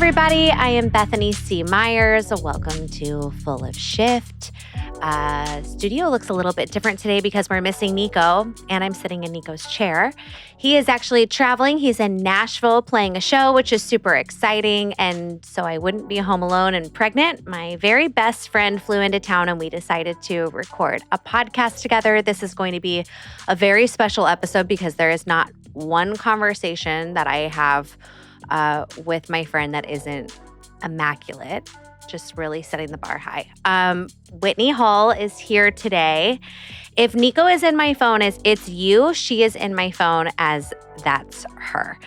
everybody. I am Bethany C. Meyers. Welcome to Full of Shift. Studio looks a little bit different today because we're missing Nico, and I'm sitting in Nico's chair. He is actually traveling. He's in Nashville playing a show, which is super exciting. And so I wouldn't be home alone and pregnant. My very best friend flew into town, and we decided to record a podcast together. This is going to be a very special episode because there is not one conversation that I have with my friend that isn't immaculate. Just really setting the bar high. Whitney Hull is here today. If Nico is in my phone as it's you, she is in my phone as that's her.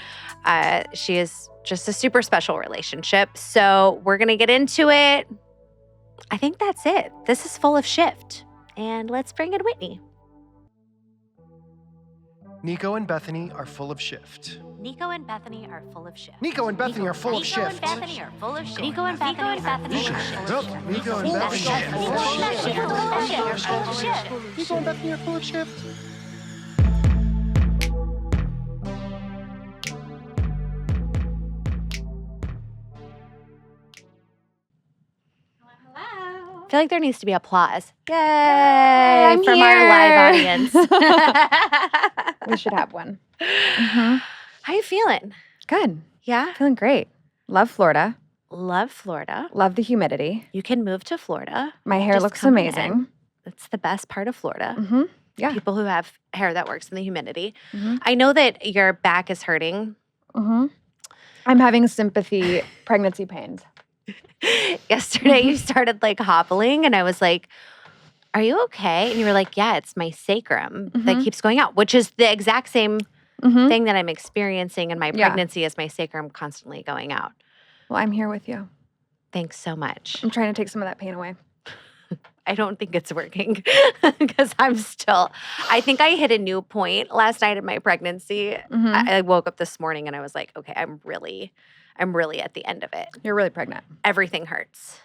She is just a super special relationship. So we're going to get into it. I think that's it. This is Full of Shift. And let's bring in Whitney. Nico and Bethany are full of shift. Nico and Bethany are full of shift. Nico and Bethany are full of Nico shift. and Bethany are full of shift. Nico and Bethany are full of shift. Nico and Bethany are full of shift. Nico and Bethany are full of shift. I feel like there needs to be applause. Yay! From here. Our live audience. We should have one. How you feeling? Good. Yeah? Feeling great. Love Florida. Love Florida. Love the humidity. You can move to Florida. My hair Just looks come amazing. in. That's the best part of Florida. Yeah. People who have hair that works in the humidity. Mhm. I know that your back is hurting. I'm having sympathy pregnancy pains. Yesterday you started like hobbling and I was like, are you okay? And you were like, yeah, it's my sacrum that keeps going out, which is the exact same thing that I'm experiencing in my Yeah. pregnancy is my sacrum constantly going out. Well, I'm here with you. Thanks so much. I'm trying to take some of that pain away. I don't think it's working because I think I hit a new point last night in my pregnancy. I woke up this morning and I was like, okay, I'm really at the end of it. You're really pregnant. Everything hurts.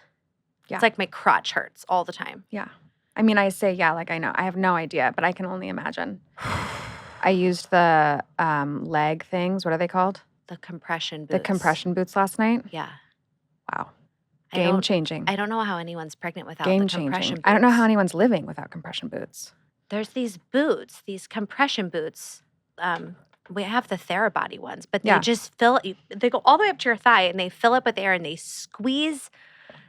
Yeah. It's like my crotch hurts all the time. Yeah. I mean, I say, yeah, like I know. I have no idea, but I can only imagine. I used the leg things. What are they called? The compression boots. The compression boots last night. Yeah. Wow. I Game don't- changing. I don't know how anyone's pregnant without Game the compression changing. boots. I don't know how anyone's living without compression boots. There's these boots, these compression boots. We have the Therabody ones, but they Yeah. just they go all the way up to your thigh and they fill it with air and they squeeze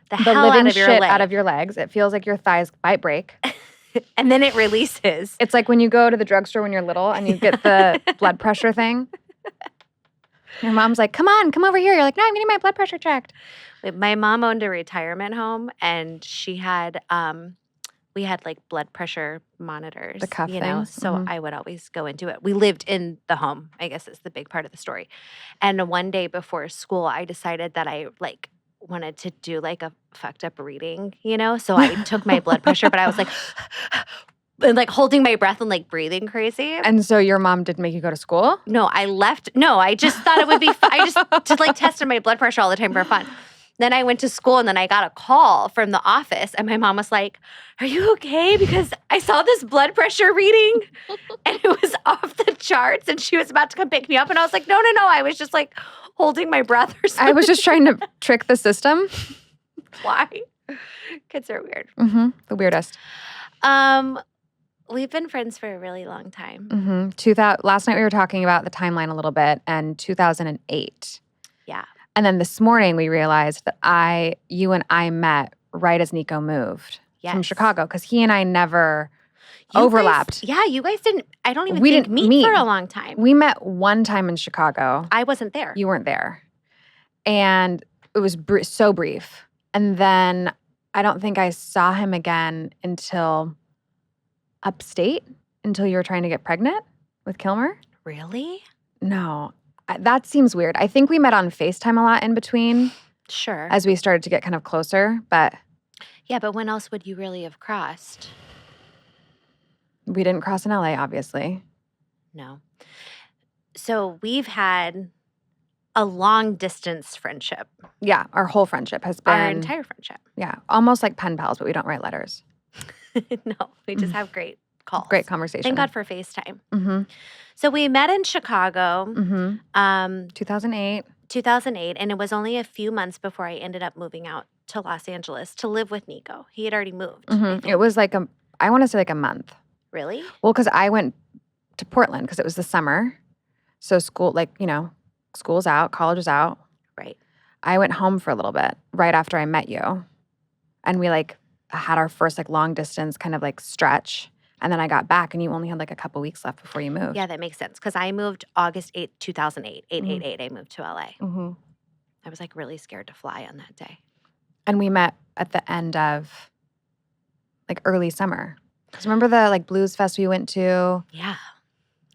the The hell living out of your shit leg. out of your legs. It feels like your thighs might break. And then it releases. It's like when you go to the drugstore when you're little and you get the blood pressure thing. Your mom's like, come on, come over here. You're like, no, I'm getting my blood pressure checked. My mom owned a retirement home and she had we had like blood pressure monitors, The cuff you know, things? so I would always go into it. We lived in the home, I guess is the big part of the story. And one day before school, I decided that I like wanted to do like a fucked up reading, you know? So I took my blood pressure, but I was like, and like holding my breath and like breathing crazy. And so your mom didn't make you go to school? No, I left. No, I just thought it would be fun. I just like tested my blood pressure all the time for fun. Then I went to school and then I got a call from the office and my mom was like, are you okay? Because I saw this blood pressure reading and it was off the charts and she was about to come pick me up. And I was like, no. I was just like holding my breath or something. I was just trying to trick the system. Why? Kids are weird. The weirdest. We've been friends for a really long time. Last night we were talking about the timeline a little bit and 2008. Yeah. And then this morning we realized that you and I met right as Nico moved from Yes. Chicago because he and I never You overlapped. Guys, you guys didn't, I don't even We think didn't meet meet. for a long time. We met one time in Chicago. I wasn't there. You weren't there. And it was so brief. And then I don't think I saw him again until upstate, until you were trying to get pregnant with Kilmer. Really? No, that seems weird. I think we met on FaceTime a lot in between Sure. as we started to get kind of closer, but Yeah, but when else would you really have crossed? we didn't cross in LA, obviously. No. So we've had a long distance friendship, Yeah, our whole friendship has been, our entire friendship. yeah, almost like pen pals, but we don't write letters. No, we just have great calls. Great conversation. Thank God for FaceTime. Mm-hmm. So we met in Chicago. 2008. 2008, and it was only a few months before I ended up moving out to Los Angeles to live with Nico. He had already moved. It was like I want to say like a month. Really? Well, because I went to Portland because it was the summer. So school, school's out, college is out. Right. I went home for a little bit right after I met you. And we had our first long distance kind of stretch. And then I got back and you only had a couple weeks left before you moved. Yeah, that makes sense. Because I moved August 8th, 2008. 8/8/8, I moved to LA. Mm-hmm. I was really scared to fly on that day. And we met at the end of early summer. Because remember the blues fest we went to? Yeah.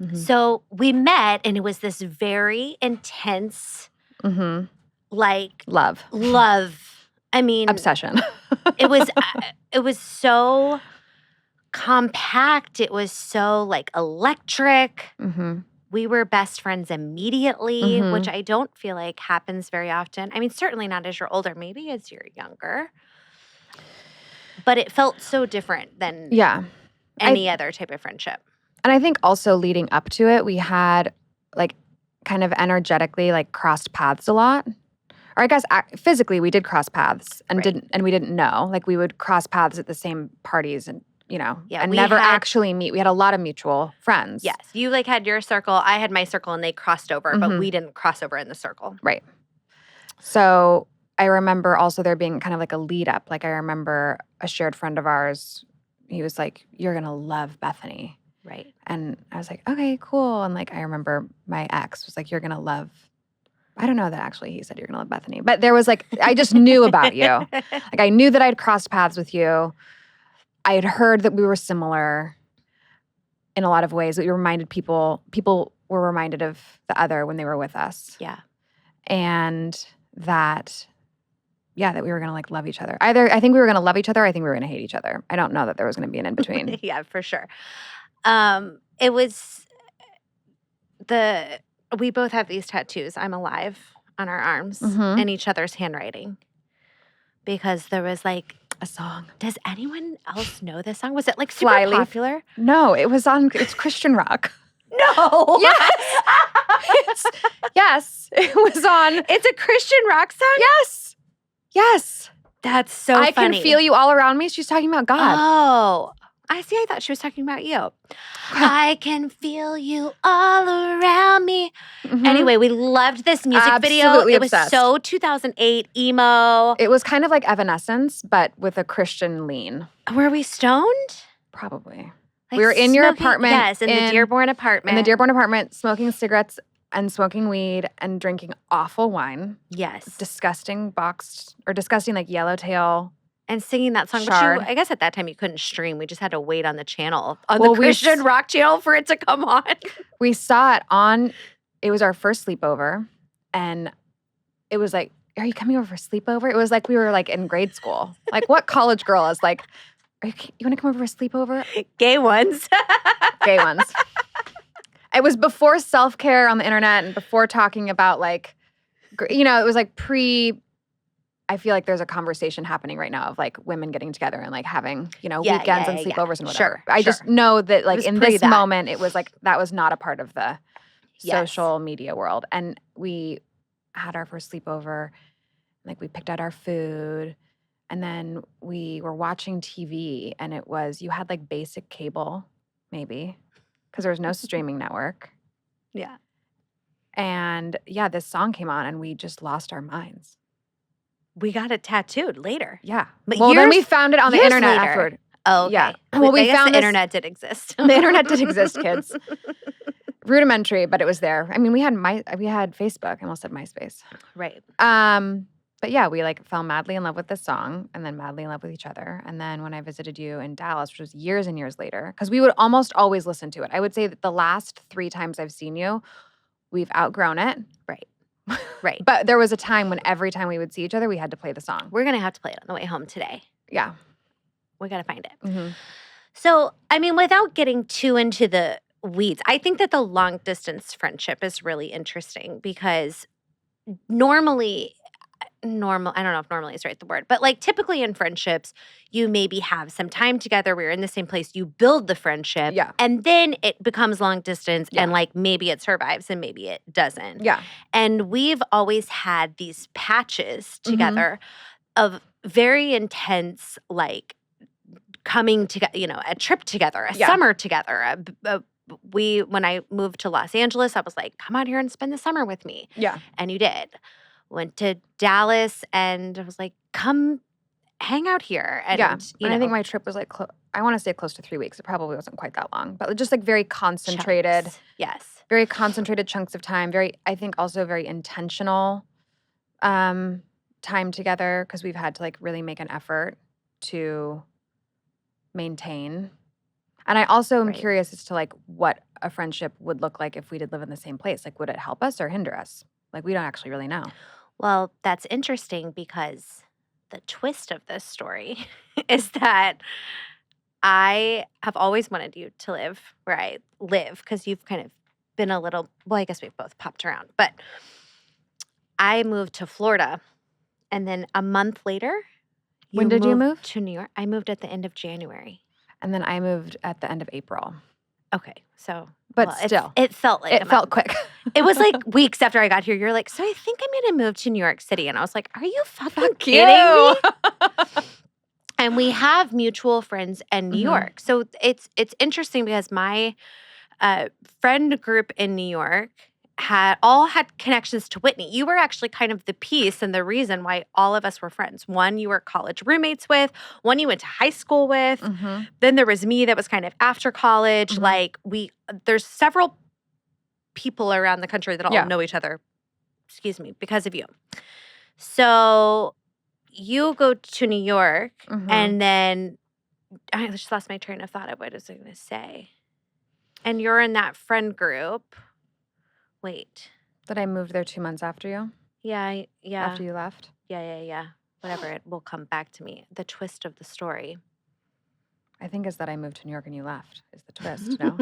Mm-hmm. So we met and it was this very intense, Mm-hmm. love. I mean, Obsession. it was so compact. It was so electric. Mm-hmm. We were best friends immediately, Mhm. which I don't feel like happens very often. I mean, certainly not as you're older, maybe as you're younger. But it felt so different than Yeah. any other type of friendship. And I think also leading up to it, we had kind of energetically crossed paths a lot. Or I guess physically we did cross paths and Right. we didn't know. We would cross paths at the same parties and and we never had- actually meet. We had a lot of mutual friends. Yes. You had your circle, I had my circle, and they crossed over, but Mhm. we didn't cross over in the circle. Right. So I remember also there being kind of a lead up. I remember a shared friend of ours, he was like, "You're going to love Bethany." Right. And I was like, "Okay, cool." And I remember my ex was like, "You're going to love," I don't know that actually he said you're going to love Bethany, but there was I just knew about you. I knew that I'd crossed paths with you. I had heard that we were similar in a lot of ways. That we reminded people were reminded of the other when they were with us. Yeah. And that we were going to love each other. Either I think we were going to love each other, or I think we were going to hate each other. I don't know that there was going to be an in-between. Yeah, for sure. It was we both have these tattoos, I'm alive, on our arms Mhm. in each other's handwriting. Because there was A song. does anyone else know this song? Was it super Flyleaf. popular? No, it's Christian rock. No. Yes. Yes. It was on. It's a Christian rock song? Yes. Yes. That's so I funny. can feel you all around me. She's talking about God. Oh. I thought she was talking about you. I can feel you all around me. Mhm. Anyway, we loved this music video. Absolutely It was obsessed. so 2008 emo. It was kind of like Evanescence, but with a Christian lean. Were we stoned? Probably. We were in your apartment. Yes, in the Dearborn apartment. In the Dearborn apartment, smoking cigarettes and smoking weed and drinking awful wine. Yes. Disgusting yellowtail. And singing that song. Shard. But I guess at that time you couldn't stream. We just had to wait on the channel, on the Well, Christian rock channel for it to come on. We saw it on, it was our first sleepover. And it was are you coming over for sleepover? It was we were in grade school. What college girl is you want to come over for sleepover? Gay ones. Gay ones. It was before self-care on the internet and before talking about it was pre, I feel there's a conversation happening right now of women getting together and having, weekends and sleepovers and whatever. Sure, I just know that was in pre this that. moment, it was that was not a part of the Yes. social media world. And we had our first sleepover, we picked out our food, and then we were watching TV, and it was, you had basic cable, maybe, because there was no streaming network. Yeah. And yeah, this song came on and we just lost our minds. We got it tattooed later. Yeah. But Well, then we years- found it on the years internet later. afterward. Oh, okay. Yeah. Well, we I guess found the this- internet did exist. The internet did exist, kids. Rudimentary, but it was there. I mean, we had Facebook. I almost said MySpace. Right. But yeah, we fell madly in love with this song and then madly in love with each other. And then when I visited you in Dallas, which was years and years later, because we would almost always listen to it. I would say that the last 3 times I've seen you, we've outgrown it. Right. But there was a time when every time we would see each other, we had to play the song. We're going to have to play it on the way home today. Yeah. We got to find it. Mm-hmm. So, I mean, without getting too into the weeds, I think that the long distance friendship is really interesting because normally normal. I don't know if normally is right the word, but like typically in friendships, you maybe have some time together where you're in the same place, you build the friendship, Yeah. and then it becomes long distance Yeah. and like maybe it survives and maybe it doesn't. Yeah. And we've always had these patches Mm-hmm. together of very intense, like coming together, you know, a trip together, a Yeah. summer together. When I moved to Los Angeles, I was like, come out here and spend the summer with me. Yeah. And you did. Went to Dallas and I was like, come hang out here. And, Yeah. you And know, I think my trip was like, I want to say close to 3 weeks. It probably wasn't quite that long, but just like very concentrated, chunks. Yes. very concentrated chunks of time. I think also very intentional time together because we've had to like really make an effort to maintain. And I also am Right. curious as to like what a friendship would look like if we did live in the same place. Like, would it help us or hinder us? Like, we don't actually really know. Well, that's interesting because the twist of this story is that I have always wanted you to live where I live because you've kind of been a little, well, I guess we've both popped around, but I moved to Florida and then a month later, When did you moved move? to New York. I moved at the end of January. And then I moved at the end of April. Okay, so But well, still, it felt like it felt quick. It was like weeks after I got here. You're like, so I think I'm going to move to New York City, and I was like, are you fucking kidding me? And we have mutual friends in New Mhm. York, so it's interesting because my friend group in New York had connections to Whitney. You were actually kind of the piece and the reason why all of us were friends. One you were college roommates with, one you went to high school with. Mhm. Then there was me that was kind of after college. Mhm. Like there's several people around the country that all Yeah. know each other, because of you. So you go to New York Mhm. and then I just lost my train of thought of what I was going to say. And you're in that friend group. Wait. That I moved there 2 months after you, Yeah. after you left. Yeah. Whatever. It will come back to me. The twist of the story. I think is that I moved to New York and you left is the twist, no?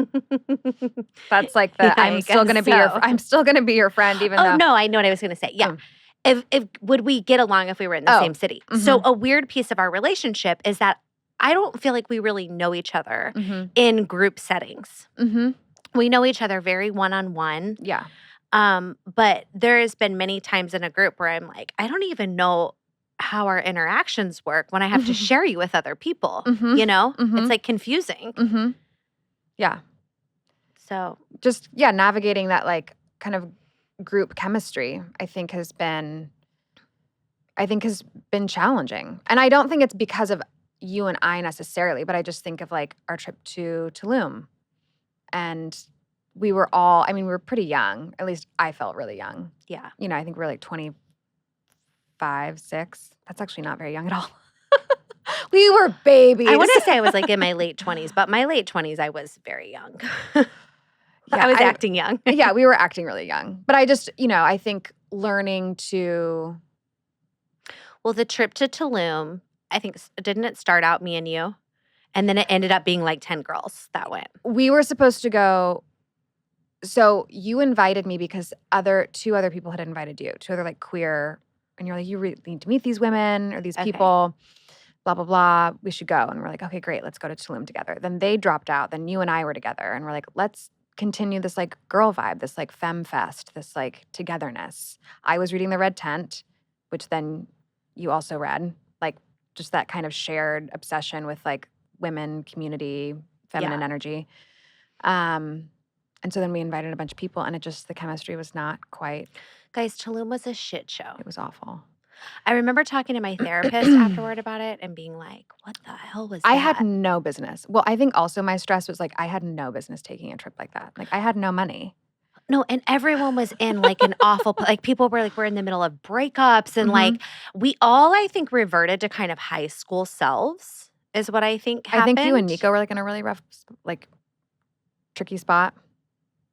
That's like the Yeah, I I'm still gonna guess be your so. I'm still gonna be your friend even Oh, though no, I know what I was going to say. Yeah. If would we get along if we were in the Oh, same city? So mhm. a weird piece of our relationship is that I don't feel like we really know each other Mhm. in group settings. Mhm. We know each other very one-on-one. Yeah. But there has been many times in a group where I'm like, I don't even know how our interactions work when I have to share you with other people. Mhm. You know? Mhm. It's like confusing. Mhm. Yeah. So Just navigating that like kind of group chemistry I think has been challenging. And I don't think it's because of you and I necessarily, but I just think of like our trip to Tulum. And we were we were pretty young. At least I felt really young. yeah. You know, I think we were like 25, 6. That's actually not very young at all. We were babies. I want to say I was like in my late 20s, but my late 20s, I was very young. Yeah, I was acting young. Yeah, we were acting really young. But I just, I think learning to Well, the trip to Tulum, I think, didn't it start out me and you? And then it ended up being like 10 girls that went. we were supposed to go. So you invited me because two other people had invited you, two other like queer, and you're like, you really need to meet these women or these Okay. people, blah, blah, blah. We should go. And we're like, okay, great. Let's go to Tulum together. Then they dropped out. Then you and I were together. And we're like, let's continue this like girl vibe, this like femme fest, this like togetherness. I was reading The Red Tent, which then you also read, like just that kind of shared obsession with like women, community, feminine energy. And so then we invited a bunch of people and the chemistry was not quite. Guys, Tulum was a shit show. It was awful. I remember talking to my therapist afterward about it and being like, what the hell was that? I had no business. Well, I think also my stress was like I had no business taking a trip like that. Like I had no money. No, and everyone was in like an awful, like people were like, we're in the middle of breakups and like we all, I think, reverted to kind of high school selves is what I think happened. I think you and Nico were like in a really rough, like tricky spot.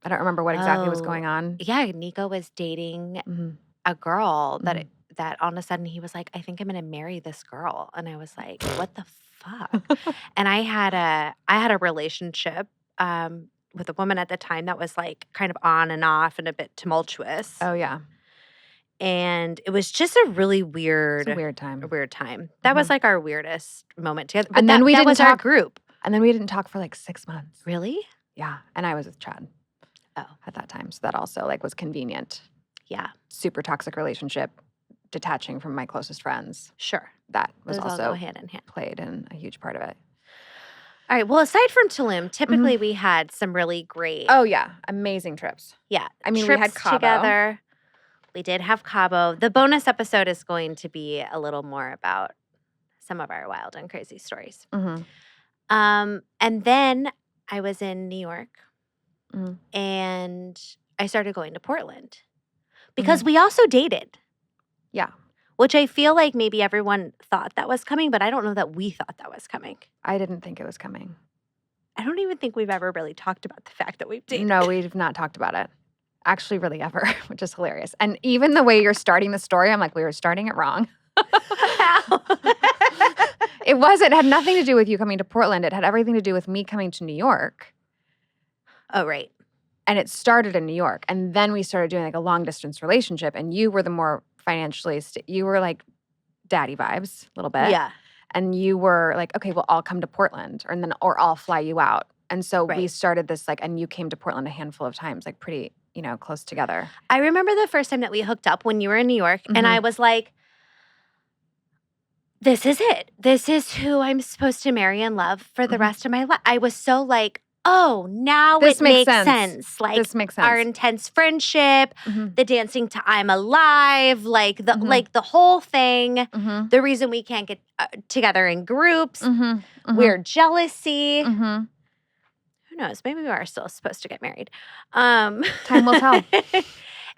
I don't remember what exactly was going on. Yeah, Nico was dating Mhm. a girl that Mhm. that all of a sudden he was like, I think I'm going to marry this girl. And I was like, what the fuck? And I had a relationship with a woman at the time that was like kind of on and off and a bit tumultuous. Oh yeah. And it was just a really It's weird, a weird time. That was like our weirdest moment together. But And then we that didn't was our talk- group. And then we didn't talk for like 6 months. Really? Yeah. And I was with Chad. Oh. At that time. So that also like was convenient. Yeah. Super toxic relationship, detaching from my closest friends. Sure. That was Those all also go hand in hand. played in a huge part of it. All right. Well, aside from Tulum, typically we had some really great. Oh yeah, amazing trips. Yeah. I mean, trips we had Cabo. together. We did have Cabo. The bonus episode is going to be a little more about some of our wild and crazy stories. Mm-hmm. And then I was in New York Mhm. and I started going to Portland because we also dated. Yeah. Which I feel like maybe everyone thought that was coming, but I don't know that we thought that was coming. I didn't think it was coming. I don't even think we've ever really talked about the fact that we've dated. No, we've not talked about it. Actually, really ever, which is hilarious. And even the way you're starting the story, I'm like, we were starting it wrong. How? It had nothing to do with you coming to Portland. It had everything to do with me coming to New York. Oh, right. And it started in New York. And then we started doing like a long distance relationship. And you were the more financially, you were like daddy vibes a little bit. Yeah. And you were like, okay, well, I'll come to Portland or I'll fly you out. And so we Right. started this like, and you came to Portland a handful of times, like pretty, close together. I remember the first time that we hooked up when you were in New York, and I was like, this is it. This is who I'm supposed to marry and love for the rest of my life. I was so like, oh, now This it makes makes sense. sense. Like This makes sense. our intense friendship, Mhm. the dancing to I'm Alive, like the whole thing. Mhm. The reason we can't get together in groups, Mhm. Mhm. weird jealousy. Mhm. Who knows? Maybe we are still supposed to get married. Time will tell.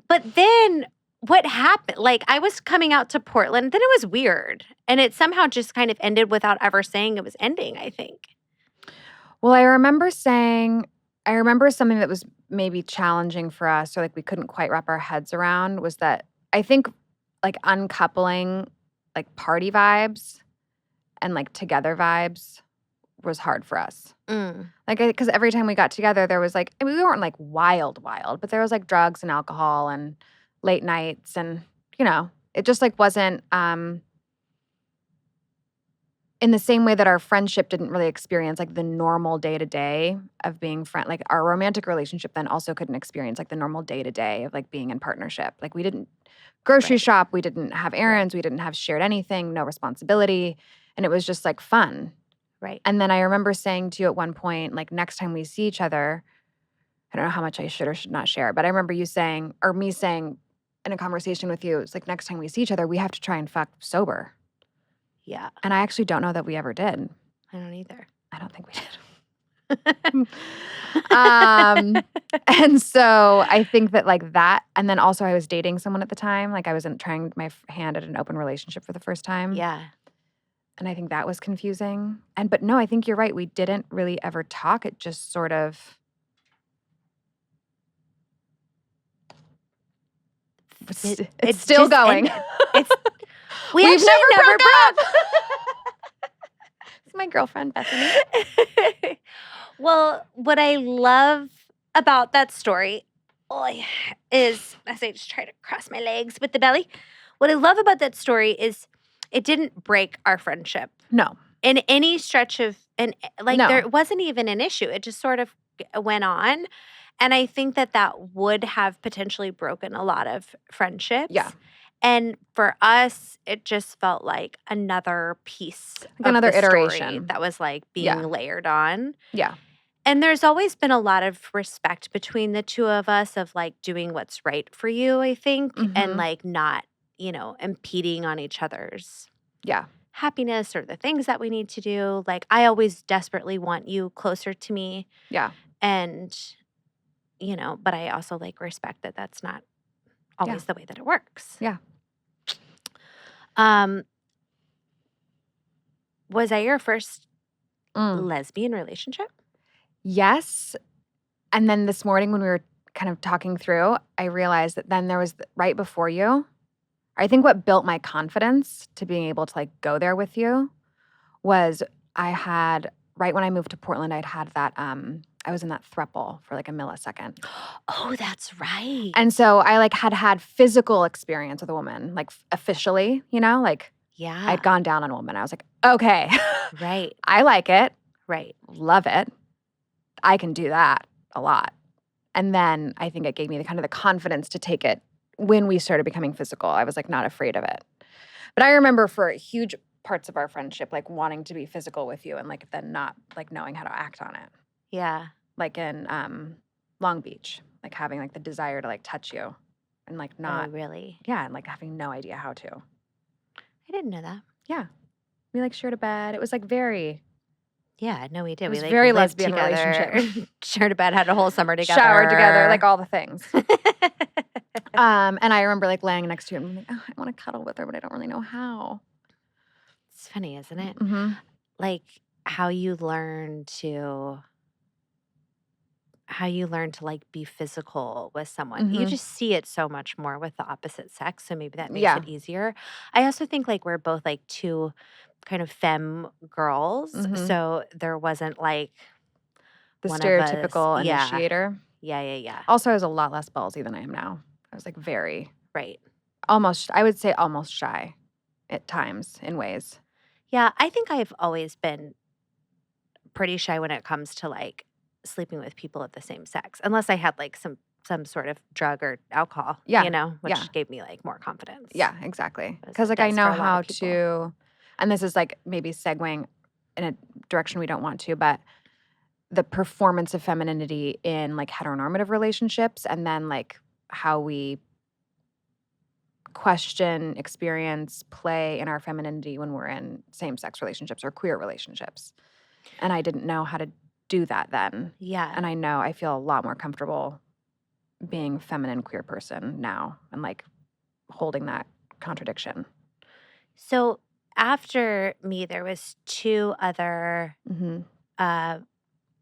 But then what happened? Like I was coming out to Portland, then it was weird. And it somehow just kind of ended without ever saying it was ending, I think. Well, I remember something that was maybe challenging for us, or like we couldn't quite wrap our heads around, was that I think like uncoupling like party vibes and like together vibes was hard for us. Like, because every time we got together, there was like, I mean, we weren't like wild, but there was like drugs and alcohol and late nights and, it just like wasn't in the same way that our friendship didn't really experience like the normal day to day of being friend. Like our romantic relationship then also couldn't experience like the normal day to day of like being in partnership. Like we didn't grocery shop, we didn't have errands, we didn't have shared anything, no responsibility. And it was just like fun. Right. And then I remember saying to you at one point, like next time we see each other, I don't know how much I should or should not share, but I remember you saying, or me saying in a conversation with you, it's like next time we see each other, we have to try and fuck sober. Yeah. And I actually don't know that we ever did. I don't either. I don't think we did. And so I think that like that, and then also I was dating someone at the time. Like I wasn't trying my hand at an open relationship for the first time. Yeah. And I think that was confusing. But no, I think you're right. We didn't really ever talk. It just sort of. It's still just going. We We've actually never broke up. broke. It's my girlfriend, Bethany. Well, what I love about that story is, as I just try to cross my legs with the belly, what I love about that story is it didn't break our friendship. No. In any stretch of, and like No. there wasn't even an issue. It just sort of went on. And I think that would have potentially broken a lot of friendships. Yeah. And for us, it just felt like another piece of another the story iteration. that was like being layered on. Yeah. And there's always been a lot of respect between the two of us of like doing what's right for you, I think, and like not, impeding on each other's happiness or the things that we need to do. Like I always desperately want you closer to me. Yeah. And, but I also like respect that that's not always the way that it works. Yeah. Was that your first lesbian relationship? Yes. And then this morning when we were kind of talking through, I realized that then there was right before you. I think what built my confidence to being able to like go there with you was I had, right when I moved to Portland, I'd had that I was in that throuple for like a millisecond. Oh, that's right. And so I like had physical experience with a woman, like officially, like Yeah. I'd gone down on a woman. I was like, okay, Right. I like it, Right. love it. I can do that a lot. And then I think it gave me the kind of the confidence to take it when we started becoming physical. I was like not afraid of it. But I remember for huge parts of our friendship, like wanting to be physical with you and like then not like knowing how to act on it. Yeah. Like in Long Beach, like having like the desire to like touch you and like not, Oh, really? yeah, and like having no idea how to. I didn't know that. Yeah. We like shared a bed. It was like very, Yeah, no, we did. it We was like very lived lesbian together, relationship. shared a bed, had a whole summer together, Showered together, like all the things. And I remember like laying next to him and like, oh, I want to cuddle with her, but I don't really know how. It's funny, isn't it? Mm-hmm. Like how you learn to like be physical with someone. You Mm-hmm. just see it so much more with the opposite sex, so maybe that makes Yeah. it easier. I also think like we're both like two kind of femme girls, Mhm. so there wasn't like The one of us. stereotypical Yeah, initiator. yeah. Also, I was a lot less ballsy than I am now. I was like very, Right. I would say almost shy at times in ways. Yeah, I think I've always been pretty shy when it comes to like sleeping with people of the same sex, unless I had like some sort of drug or alcohol, Yeah, which yeah. gave me like more confidence. Yeah, exactly. As Because it like I does know for a lot how of people. to, and this is like maybe segueing in a direction we don't want to, but the performance of femininity in like heteronormative relationships and then like how we question, experience, play in our femininity when we're in same-sex relationships or queer relationships. And I didn't know how to do that then. Yeah. And I feel a lot more comfortable being a feminine queer person now and like holding that contradiction. So after me, there was two other Mm-hmm.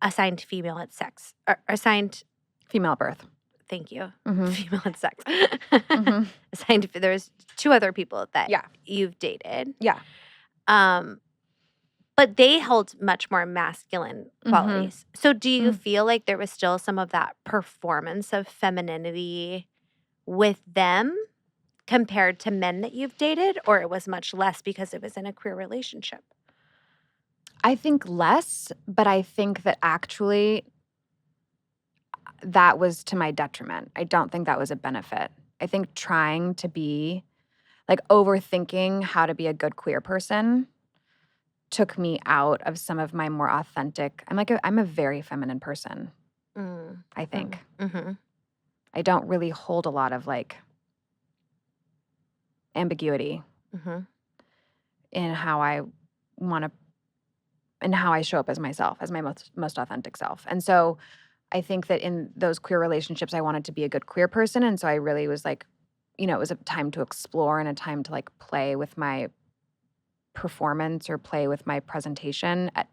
assigned female at sex, or assigned. Female birth. Thank you. Mm-hmm. Female at sex. Mm-hmm. Assigned. There was two other people that Yeah. you've dated. Yeah. But they held much more masculine qualities. So do you feel like there was still some of that performance of femininity with them compared to men that you've dated, or it was much less because it was in a queer relationship? I think less, but I think that actually that was to my detriment. I don't think that was a benefit. I think trying to be like overthinking how to be a good queer person took me out of some of my more authentic. I'm a very feminine person, I think. Mm-hmm. I don't really hold a lot of like ambiguity in how I want to and how I show up as myself, as my most authentic self. And so I think that in those queer relationships, I wanted to be a good queer person. And so I really was like, it was a time to explore and a time to like play with my performance or play with my presentation at,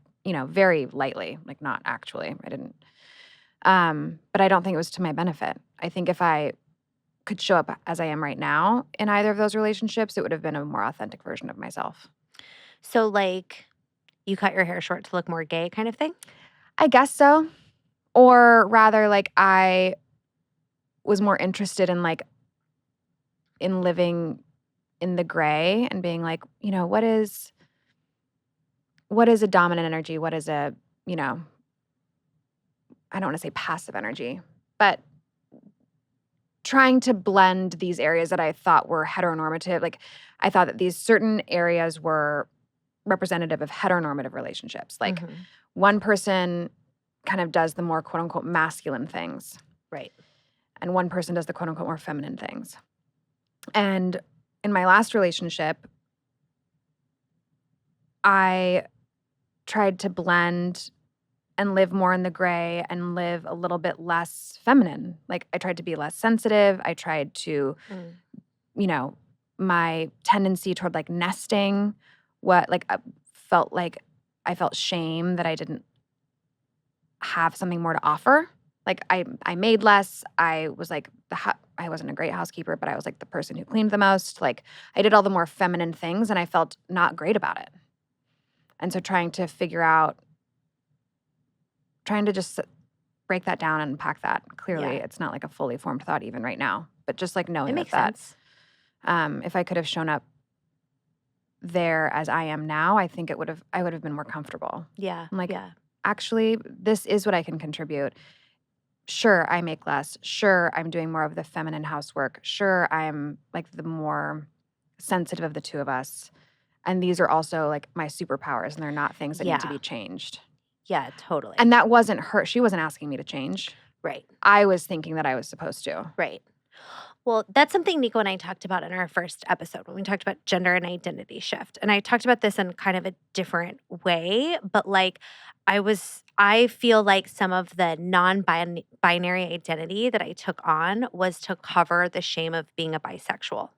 very lightly, like not actually. I didn't. But I don't think it was to my benefit. I think if I could show up as I am right now in either of those relationships, it would have been a more authentic version of myself. So like you cut your hair short to look more gay kind of thing? I guess so. Or rather, like I was more interested in like in living in the gray and being like, what is a dominant energy? What is a, I don't want to say passive energy, but trying to blend these areas that I thought were heteronormative. Like I thought that these certain areas were representative of heteronormative relationships. Like one person kind of does the more quote unquote masculine things. Right. And one person does the quote unquote more feminine things. And in my last relationship, I tried to blend and live more in the gray and live a little bit less feminine. Like I tried to be less sensitive. I tried to, my tendency toward like nesting, I felt shame that I didn't have something more to offer. Like I made less. I was like I wasn't a great housekeeper, but I was like the person who cleaned the most. Like I did all the more feminine things and I felt not great about it. And so trying to just break that down and unpack that. Clearly, Yeah. it's not like a fully formed thought even right now. But just like It knowing makes that sense. if I could have shown up there as I am now, I think I would have been more comfortable. Yeah. I'm like, yeah. actually, this is what I can contribute. Sure, I make less. Sure, I'm doing more of the feminine housework. Sure, I'm like the more sensitive of the two of us. And these are also like my superpowers, and they're not things that need to Yeah. be changed. Yeah, totally. And that wasn't her. She wasn't asking me to change. Right. I was thinking that I was supposed to. Right. Well, that's something Nico and I talked about in our first episode when we talked about gender and identity shift. And I talked about this in kind of a different way, but like I feel like some of the non-binary identity that I took on was to cover the shame of being a bisexual,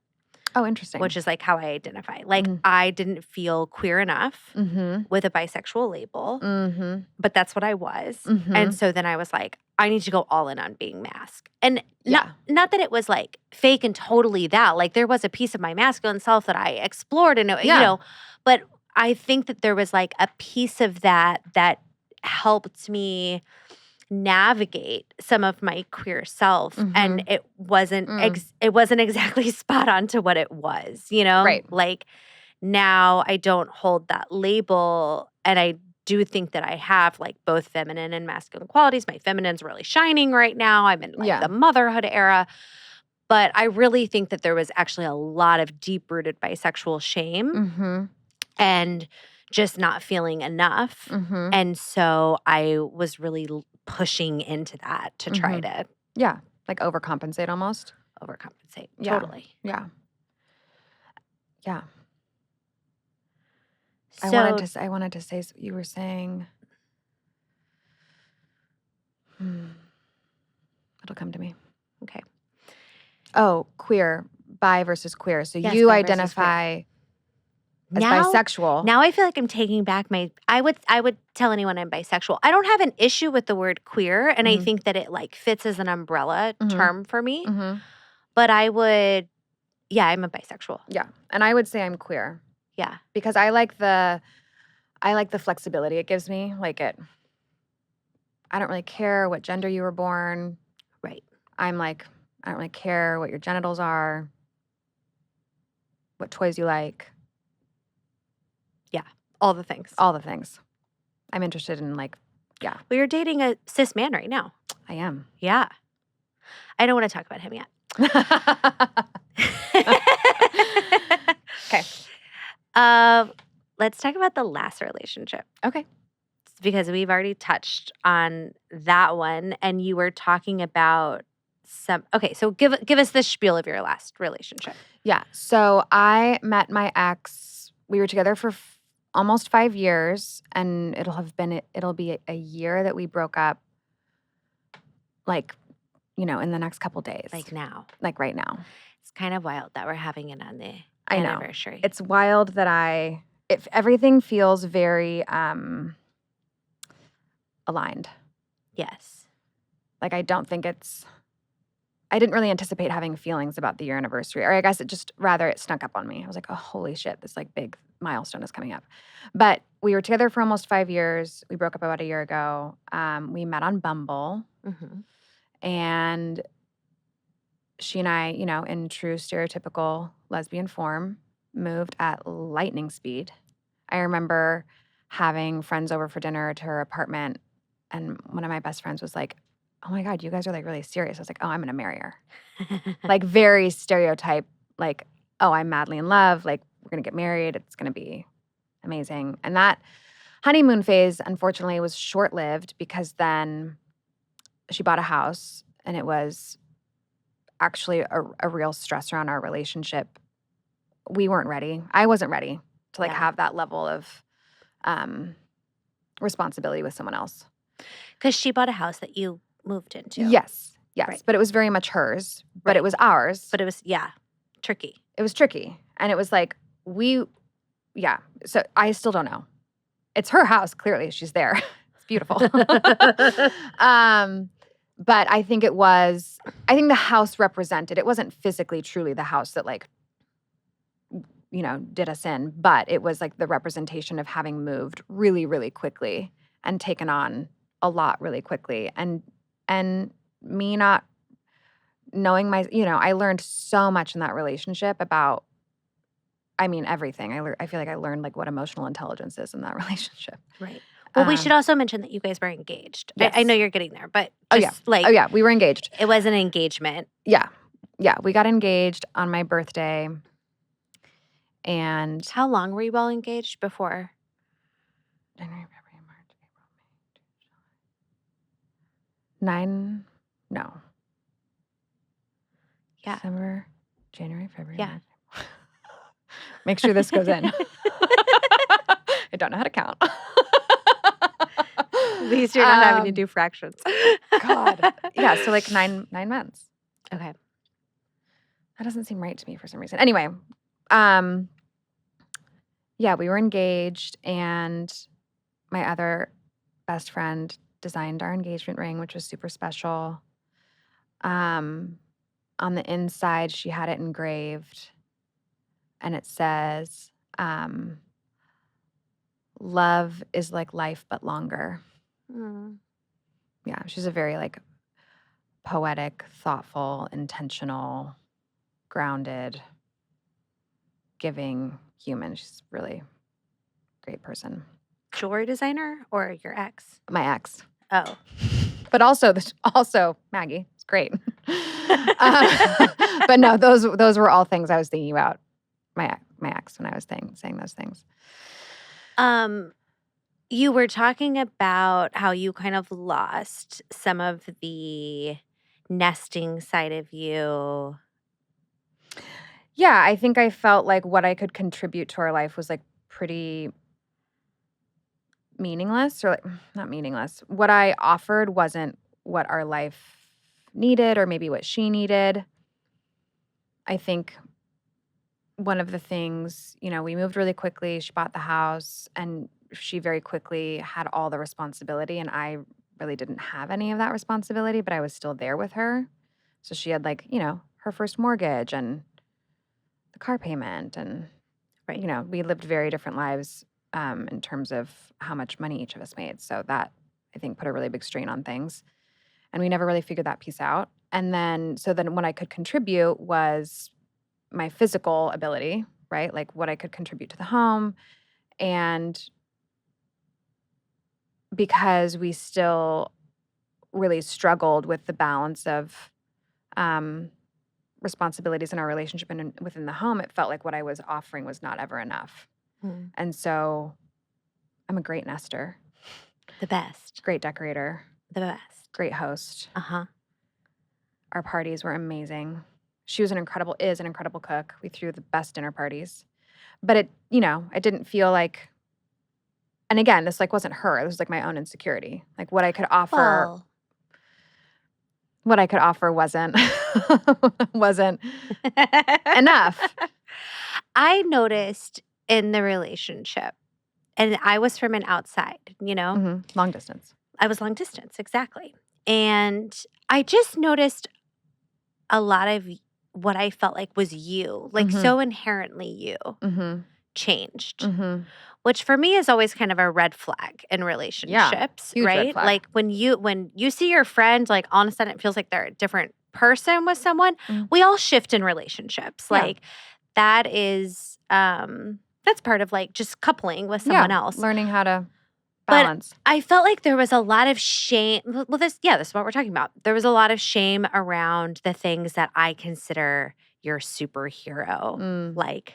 Oh, interesting. which is like how I identify. Like Mm. I didn't feel queer enough Mm-hmm. with a bisexual label, Mm-hmm. but that's what I was. Mm-hmm. And so then I was like, I need to go all in on being mask. And Yeah. not that it was like fake and totally that. Like there was a piece of my masculine self that I explored and Yeah. but I think that there was like a piece of that helped me navigate some of my queer self, and it wasn't it wasn't exactly spot on to what it was, Right. Like now I don't hold that label, and I do think that I have like both feminine and masculine qualities. My feminine's really shining right now. I'm in like Yeah. the motherhood era. But I really think that there was actually a lot of deep-rooted bisexual shame Mm-hmm. and just not feeling enough. Mm-hmm. And so I was really pushing into that to try to Yeah. Like overcompensate almost. overcompensate. Yeah. Totally. Yeah. Yeah. So I wanted to say you were saying it'll come to me. okay. Oh, queer, bi versus queer. So Yes, you bi versus identify as Now- bisexual. Now I feel like I'm taking back I would tell anyone I'm bisexual. I don't have an issue with the word queer, and I think that it like fits as an umbrella term for me. Mm-hmm. But I'm a bisexual. Yeah. And I would say I'm queer Yeah. because I like the flexibility it gives me. Like I don't really care what gender you were born. Right. I'm like, I don't really care what your genitals are, what toys you like, All the things. all the things. I'm interested in like, Well, you're dating a cis man right now. I am. Yeah. I don't want to talk about him yet. Okay. Let's talk about the last relationship Okay. because we've already touched on that one, and you were talking about some. Okay, so give us the spiel of your last relationship. Yeah. So I met my ex. We were together for almost 5 years, and it'll be a year that we broke up. Like, in the next couple days. Like now, Like right now. it's kind of wild that we're having it on the I know. anniversary. It's wild that if everything feels very aligned. yes. Like I didn't really anticipate having feelings about the year anniversary. Or I guess it snuck up on me. I was like, oh, holy shit, this like big milestone is coming up. But we were together for almost 5 years. We broke up about a year ago. We met on Bumble. Mm-hmm. And she and I, in true stereotypical lesbian form, moved at lightning speed. I remember having friends over for dinner to her apartment, and one of my best friends was like, oh my God, you guys are like really serious. I was like, oh, I'm going to marry her. Like very stereotype, like, oh, I'm madly in love. Like we're going to get married. It's going to be amazing. And that honeymoon phase, unfortunately, was short-lived because then she bought a house, and it was actually a real stress around our relationship. We weren't ready. I wasn't ready to like Yeah. have that level of responsibility with someone else. Because she bought a house that you moved into. Yes. Right. But it was very much hers, but Right. it was ours. But it was, tricky. It was tricky. And it was like, so I still don't know. It's her house, clearly. She's there. It's beautiful. But I think the house represented, it wasn't physically truly the house that like, did us in, but it was like the representation of having moved really, really quickly and taken on a lot really quickly and And me not knowing I learned so much in that relationship about, everything. I feel like I learned like what emotional intelligence is in that relationship. Right. Well, we should also mention that you guys were engaged. I Yes. know you're getting there, but Oh, just yeah, we were engaged. it was an engagement. Yeah. We got engaged on my birthday. And How long were you all engaged before? January, February, March, April, May, June, July. 9, no. Yeah. December, January, February, Yeah. March. Make sure this goes in. I don't know how to count. At least you're not having to do fractions. God. Yeah, so like 9 months. Okay. That doesn't seem right to me for some reason. Anyway, yeah, we were engaged, and my other best friend designed our engagement ring, which was super special. On the inside, she had it engraved, and it says, "Love is like life, but longer." Mm. Yeah, she's a very like poetic, thoughtful, intentional, grounded, giving human. She's a really great person. Jewelry designer or your ex? My ex. Oh. But also Maggie. It's great. But no, those were all things I was thinking about my ex when I was saying those things. You were talking about how you kind of lost some of the nesting side of you. Yeah, I think I felt like what I could contribute to our life was like pretty meaningless, or like not meaningless. What I offered wasn't what our life needed, or maybe what she needed. I think one of the things, we moved really quickly. She bought the house, and she very quickly had all the responsibility, and I really didn't have any of that responsibility, but I was still there with her. So she had like, her first mortgage and the car payment, and Right. we lived very different lives in terms of how much money each of us made. So that, I think, put a really big strain on things. And we never really figured that piece out. And then what I could contribute was my physical ability, right? Like what I could contribute to the home. And because we still really struggled with the balance of responsibilities in our relationship and within the home, it felt like what I was offering was not ever enough. Mm. And so I'm a great nester, The best. great decorator, The best. great host. Uh-huh. Our parties were amazing. She is an incredible cook. We threw the best dinner parties. But it didn't feel like, and again, this like wasn't her. It was like my own insecurity. Like what I could offer wasn't wasn't enough. I noticed in the relationship, and I was from an outside, Long distance. I was long distance, exactly. And I just noticed a lot of what I felt like was you, like so inherently you changed, which for me is always kind of a red flag in relationships, huge red right? flag. Like when you see your friend, like all of a sudden it feels like they're a different person with someone. We all shift in relationships. Yeah. Like that is that's part of like just coupling with someone else. Learning how to balance. But I felt like there was a lot of shame. Well, this is what we're talking about. There was a lot of shame around the things that I consider your superhero, like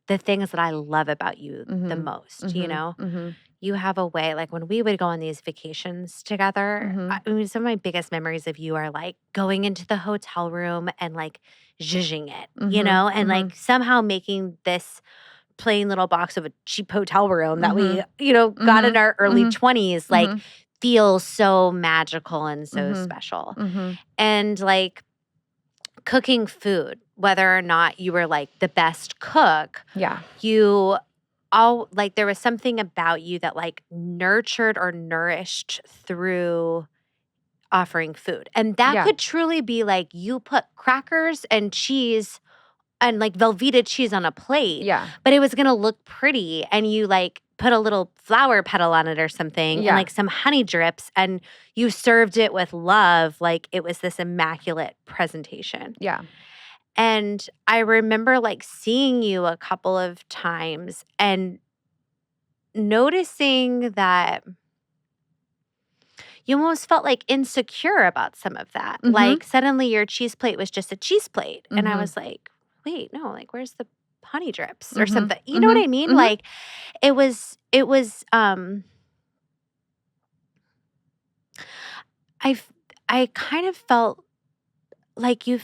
the things that I love about you the most, You have a way, like when we would go on these vacations together, some of my biggest memories of you are like going into the hotel room and like zhuzhing it, and like somehow making this plain little box of a cheap hotel room that we, got in our early 20s, like feel so magical and so special. And like cooking food, whether or not you were like the best cook, there was something about you that like nurtured or nourished through offering food. And that could truly be like you put crackers and cheese and like Velveeta cheese on a plate. Yeah. But it was going to look pretty, and you like put a little flower petal on it or something and Yeah. like some honey drips, and you served it with love. Like it was this immaculate presentation. Yeah. And I remember like seeing you a couple of times and noticing that you almost felt like insecure about some of that. Mhm. Like suddenly your cheese plate was just a cheese plate. And I Mhm. was like, wait, no, like where's the honey drips or Mhm. something? You know what I mean? Mhm. Like it was I kind of felt like you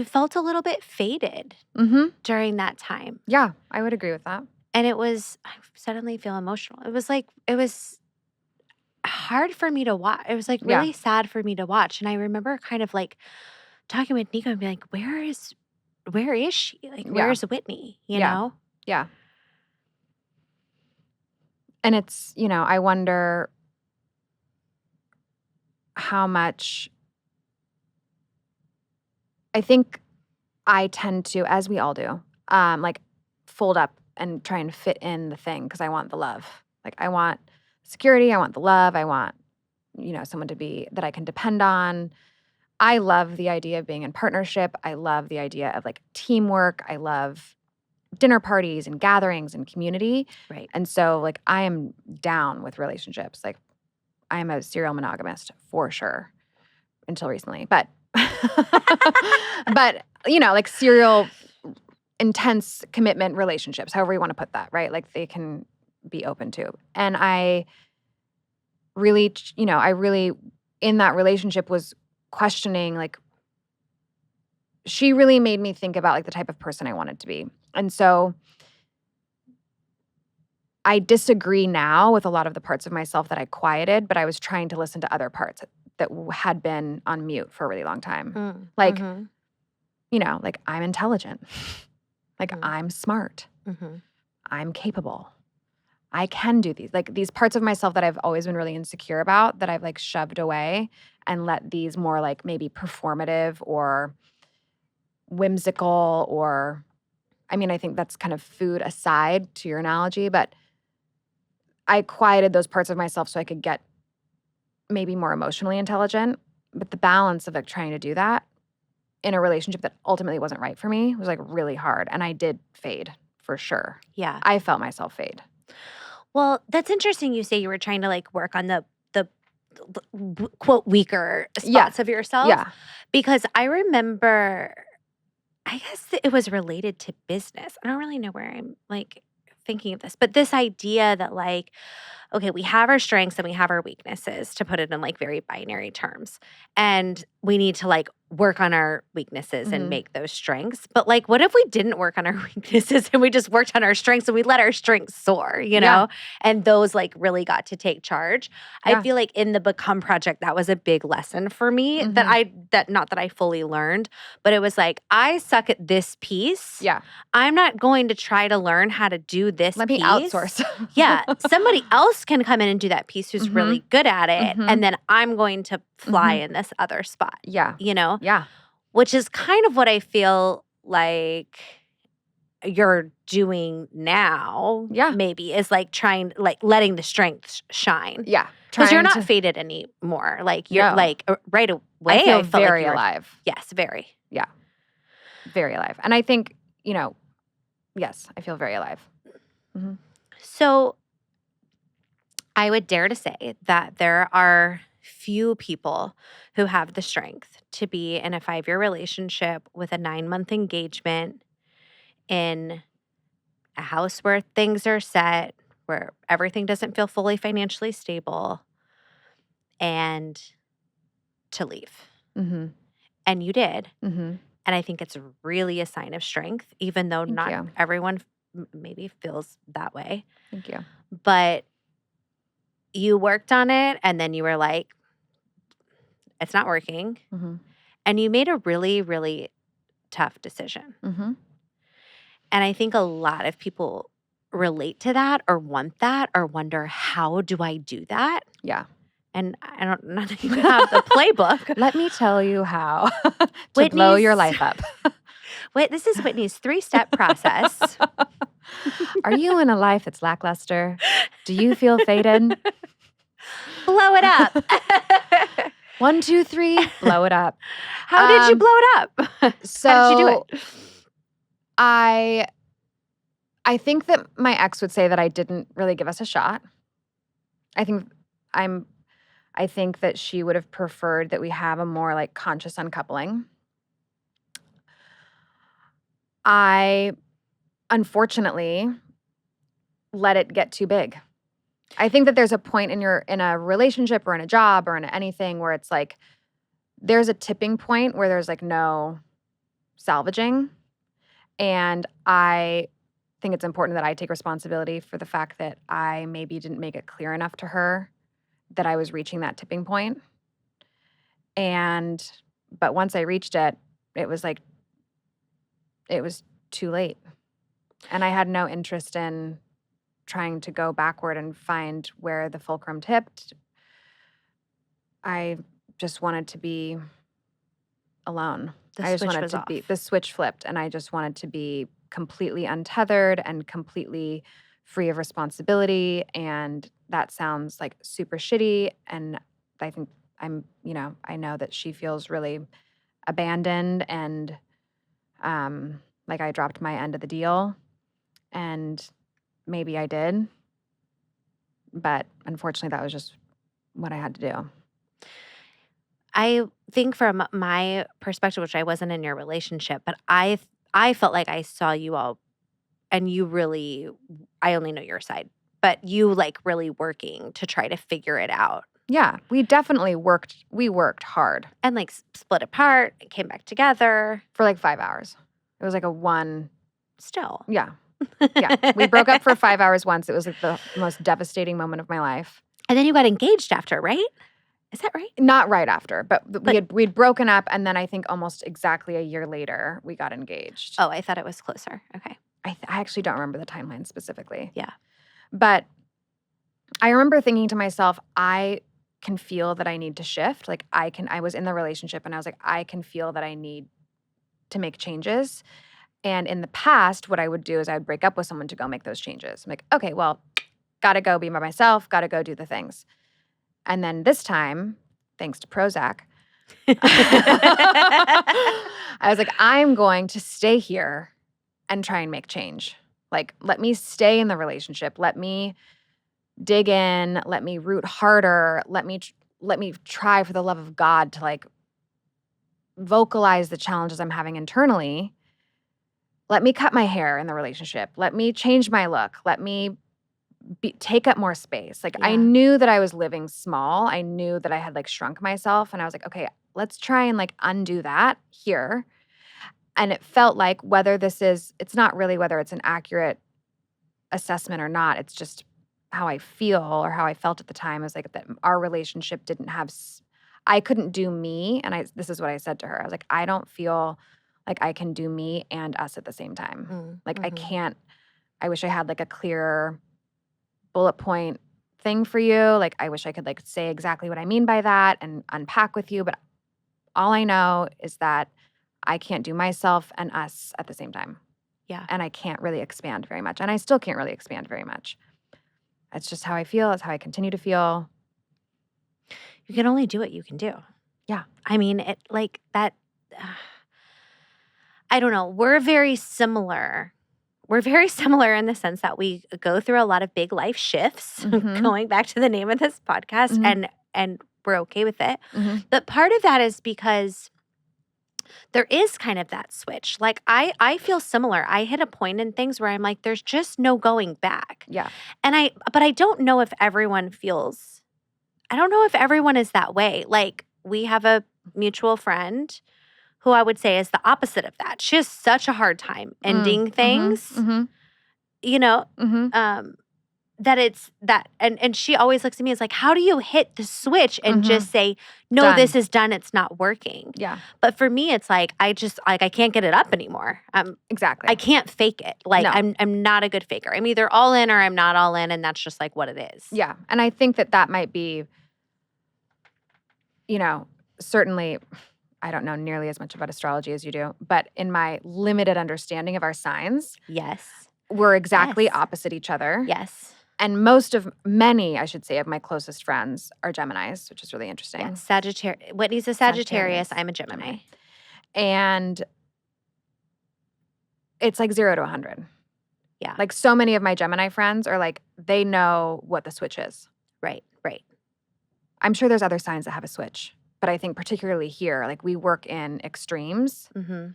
felt a little bit faded Mhm. during that time. Yeah, I would agree with that. And I suddenly feel emotional. It was hard for me to watch. It was like Yeah. really sad for me to watch. And I remember kind of like talking with Nico and being like, where is she? Like, Yeah. where's Whitney? You Yeah. know? Yeah. And it's, I wonder how much I think I tend to, as we all do, like fold up and try and fit in the thing because I want the love. Like I want security, I want the love, I want, someone to be that I can depend on. I love the idea of being in partnership. I love the idea of like teamwork. I love dinner parties and gatherings and community. Right. And so like I am down with relationships. Like I am a serial monogamist for sure until recently. But but like serial intense commitment relationships, however you want to put that, right? Like they can be open to. And I really in that relationship was questioning like she really made me think about like the type of person I wanted to be. And so I disagree now with a lot of the parts of myself that I quieted, but I was trying to listen to other parts that had been on mute for a really long time. Like, like I'm intelligent. Like I'm smart. I'm capable. I can do these. Like these parts of myself that I've always been really insecure about that I've like shoved away and let these more like maybe performative or whimsical or I think that's kind of food aside to your analogy, but I quieted those parts of myself so I could get maybe more emotionally intelligent. But the balance of like trying to do that in a relationship that ultimately wasn't right for me was like really hard. And I did fade for sure. Yeah. I felt myself fade. Well, that's interesting you say you were trying to like work on the quote weaker spots of yourself. Yeah. Because I remember, I guess that it was related to business. I don't really know where I'm like thinking of this, but this idea that like, okay, we have our strengths and we have our weaknesses, to put it in like very binary terms. And we need to like work on our weaknesses and make those strengths. But like, what if we didn't work on our weaknesses and we just worked on our strengths and we let our strengths soar, Yeah. And those like really got to take charge. Yeah. I feel like in the Become Project, that was a big lesson for me that not that I fully learned, but it was like, I suck at this piece. Yeah. I'm not going to try to learn how to do this Let piece. me outsource. Yeah. Somebody else can come in and do that piece who's really good at it. And then I'm going to fly in this other spot. Yeah. Yeah. Which is kind of what I feel like you're doing now. Yeah. Maybe is like trying, like letting the strengths shine. Yeah. Because you're not faded anymore. Like you're like right away. I feel felt very like alive. Yes, very. Yeah. Very alive. And I think, yes, I feel very alive. So I would dare to say that there are few people who have the strength to be in a 5-year relationship with a 9-month engagement in a house where things are set, where everything doesn't feel fully financially stable, and to leave. And you did. And I think it's really a sign of strength, even though Thank not you. everyone maybe feels that way. Thank you. But you worked on it, and then you were like, it's not working. And you made a really, really tough decision. And I think a lot of people relate to that or want that or wonder, how do I do that? Yeah. And none of you have the playbook. Let me tell you how to blow your life up. Wait, this is Whitney's 3-step process. Are you in a life that's lackluster? Do you feel faded? Blow it up. 1, 2, 3, blow it up. How did you blow it up? So How did you do it? I think that my ex would say that I didn't really give us a shot. I think that she would have preferred that we have a more like conscious uncoupling. I unfortunately let it get too big. I think that there's a point in a relationship or in a job or in anything where it's like there's a tipping point where there's like no salvaging. And I think it's important that I take responsibility for the fact that I maybe didn't make it clear enough to her that I was reaching that tipping point. But once I reached it, it was too late. And I had no interest in trying to go backward and find where the fulcrum tipped. I just wanted to be alone. The switch flipped, and I just wanted to be completely untethered and completely free of responsibility. And that sounds like super shitty. And I think I know that she feels really abandoned and like I dropped my end of the deal. And maybe I did. But unfortunately, that was just what I had to do. I think from my perspective, which I wasn't in your relationship, but I felt like I saw you all, and you really, I only know your side, but you like really working to try to figure it out. Yeah, we definitely worked. We worked hard. And like split apart, and came back together. For like 5 hours. It was like a one. Still. Yeah. Yeah. We broke up for 5 hours once. It was like the most devastating moment of my life. And then you got engaged after, right? Is that right? Not right after, but we'd broken up, and then I think almost exactly a year later we got engaged. Oh, I thought it was closer. Okay. I actually don't remember the timeline specifically. Yeah. But I remember thinking to myself, I can feel that I need to shift. Like I was in the relationship and I was like, I can feel that I need to make changes. And in the past, what I would do is I would break up with someone to go make those changes. I'm like, okay, well, gotta go be by myself, gotta go do the things. And then this time, thanks to Prozac, I was like, I'm going to stay here and try and make change. Like, let me stay in the relationship. Let me dig in. Let me root harder. Let me try for the love of God to like vocalize the challenges I'm having internally. Let me cut my hair in the relationship. Let me change my look. Let me take up more space. Like I knew that I was living small. I knew that I had like shrunk myself, and I was like, okay, let's try and like undo that here. And it felt like it's not really whether it's an accurate assessment or not. It's just how I feel or how I felt at the time. It was like that our relationship didn't have, I couldn't do me. And this is what I said to her. I was like, I don't feel like I can do me and us at the same time. I can't, I wish I had like a clear bullet point thing for you. Like, I wish I could like say exactly what I mean by that and unpack with you. But all I know is that I can't do myself and us at the same time. Yeah. And I can't really expand very much. And I still can't really expand very much. It's just how I feel. It's how I continue to feel. You can only do what you can do. Yeah. I mean, it like that. I don't know. We're very similar. We're very similar in the sense that we go through a lot of big life shifts, going back to the name of this podcast, and we're okay with it. But part of that is because there is kind of that switch. Like I feel similar. I hit a point in things where I'm like, there's just no going back. Yeah. But I don't know if everyone I don't know if everyone is that way. Like we have a mutual friend who I would say is the opposite of that. She has such a hard time ending things, you know, that it's that. And she always looks at me as like, how do you hit the switch and just say, no, Done. This is done. It's not working. Yeah. But for me, it's like, I can't get it up anymore. Exactly. I can't fake it. Like No. I'm not a good faker. I'm either all in or I'm not all in. And that's just like what it is. Yeah. And I think that might be, you know, certainly I don't know nearly as much about astrology as you do, but in my limited understanding of our signs, Yes. we're exactly Yes. opposite each other. Yes. And many, I should say, of my closest friends are Geminis, which is really interesting. Yes. Sagittarius. Whitney's a Sagittarius. Sagittarius. I'm a Gemini. And it's like 0 to 100. Yeah. Like so many of my Gemini friends are like, they know what the switch is. Right. I'm sure there's other signs that have a switch, but I think particularly here, like we work in extremes. Mm-hmm.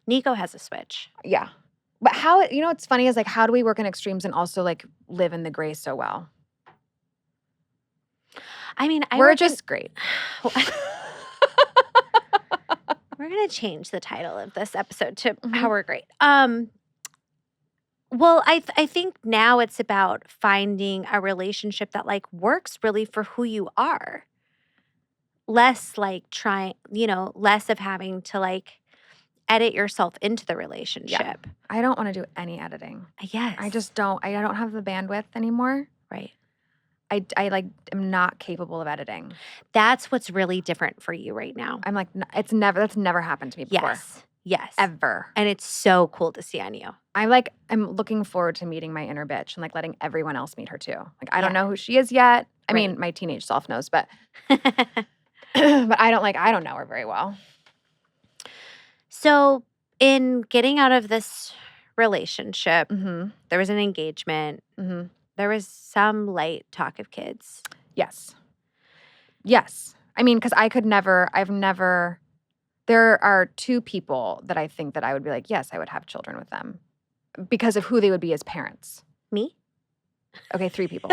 Nico has a switch. Yeah. But what's funny is like, how do we work in extremes and also like live in the gray so well? I mean, We're just great. We're going to change the title of this episode to Mhm. How We're Great. Well, I think now it's about finding a relationship that like works really for who you are. Less like less of having to like edit yourself into the relationship. I don't want to do any editing. Yes. I just don't. I don't have the bandwidth anymore. Right. I like am not capable of editing. That's what's really different for you right now. I'm like, that's never happened to me before. Yes. Ever. And it's so cool to see on you. I'm looking forward to meeting my inner bitch and like letting everyone else meet her too. Like I don't Yeah. know who she is yet. I Right. mean, my teenage self knows, but but I don't know her very well. So in getting out of this relationship, Mm-hmm. there was an engagement. Mm-hmm. There was some light talk of kids. Yes. I mean, because there are two people that I think that I would be like, yes, I would have children with them because of who they would be as parents. Me? Okay, 3 people.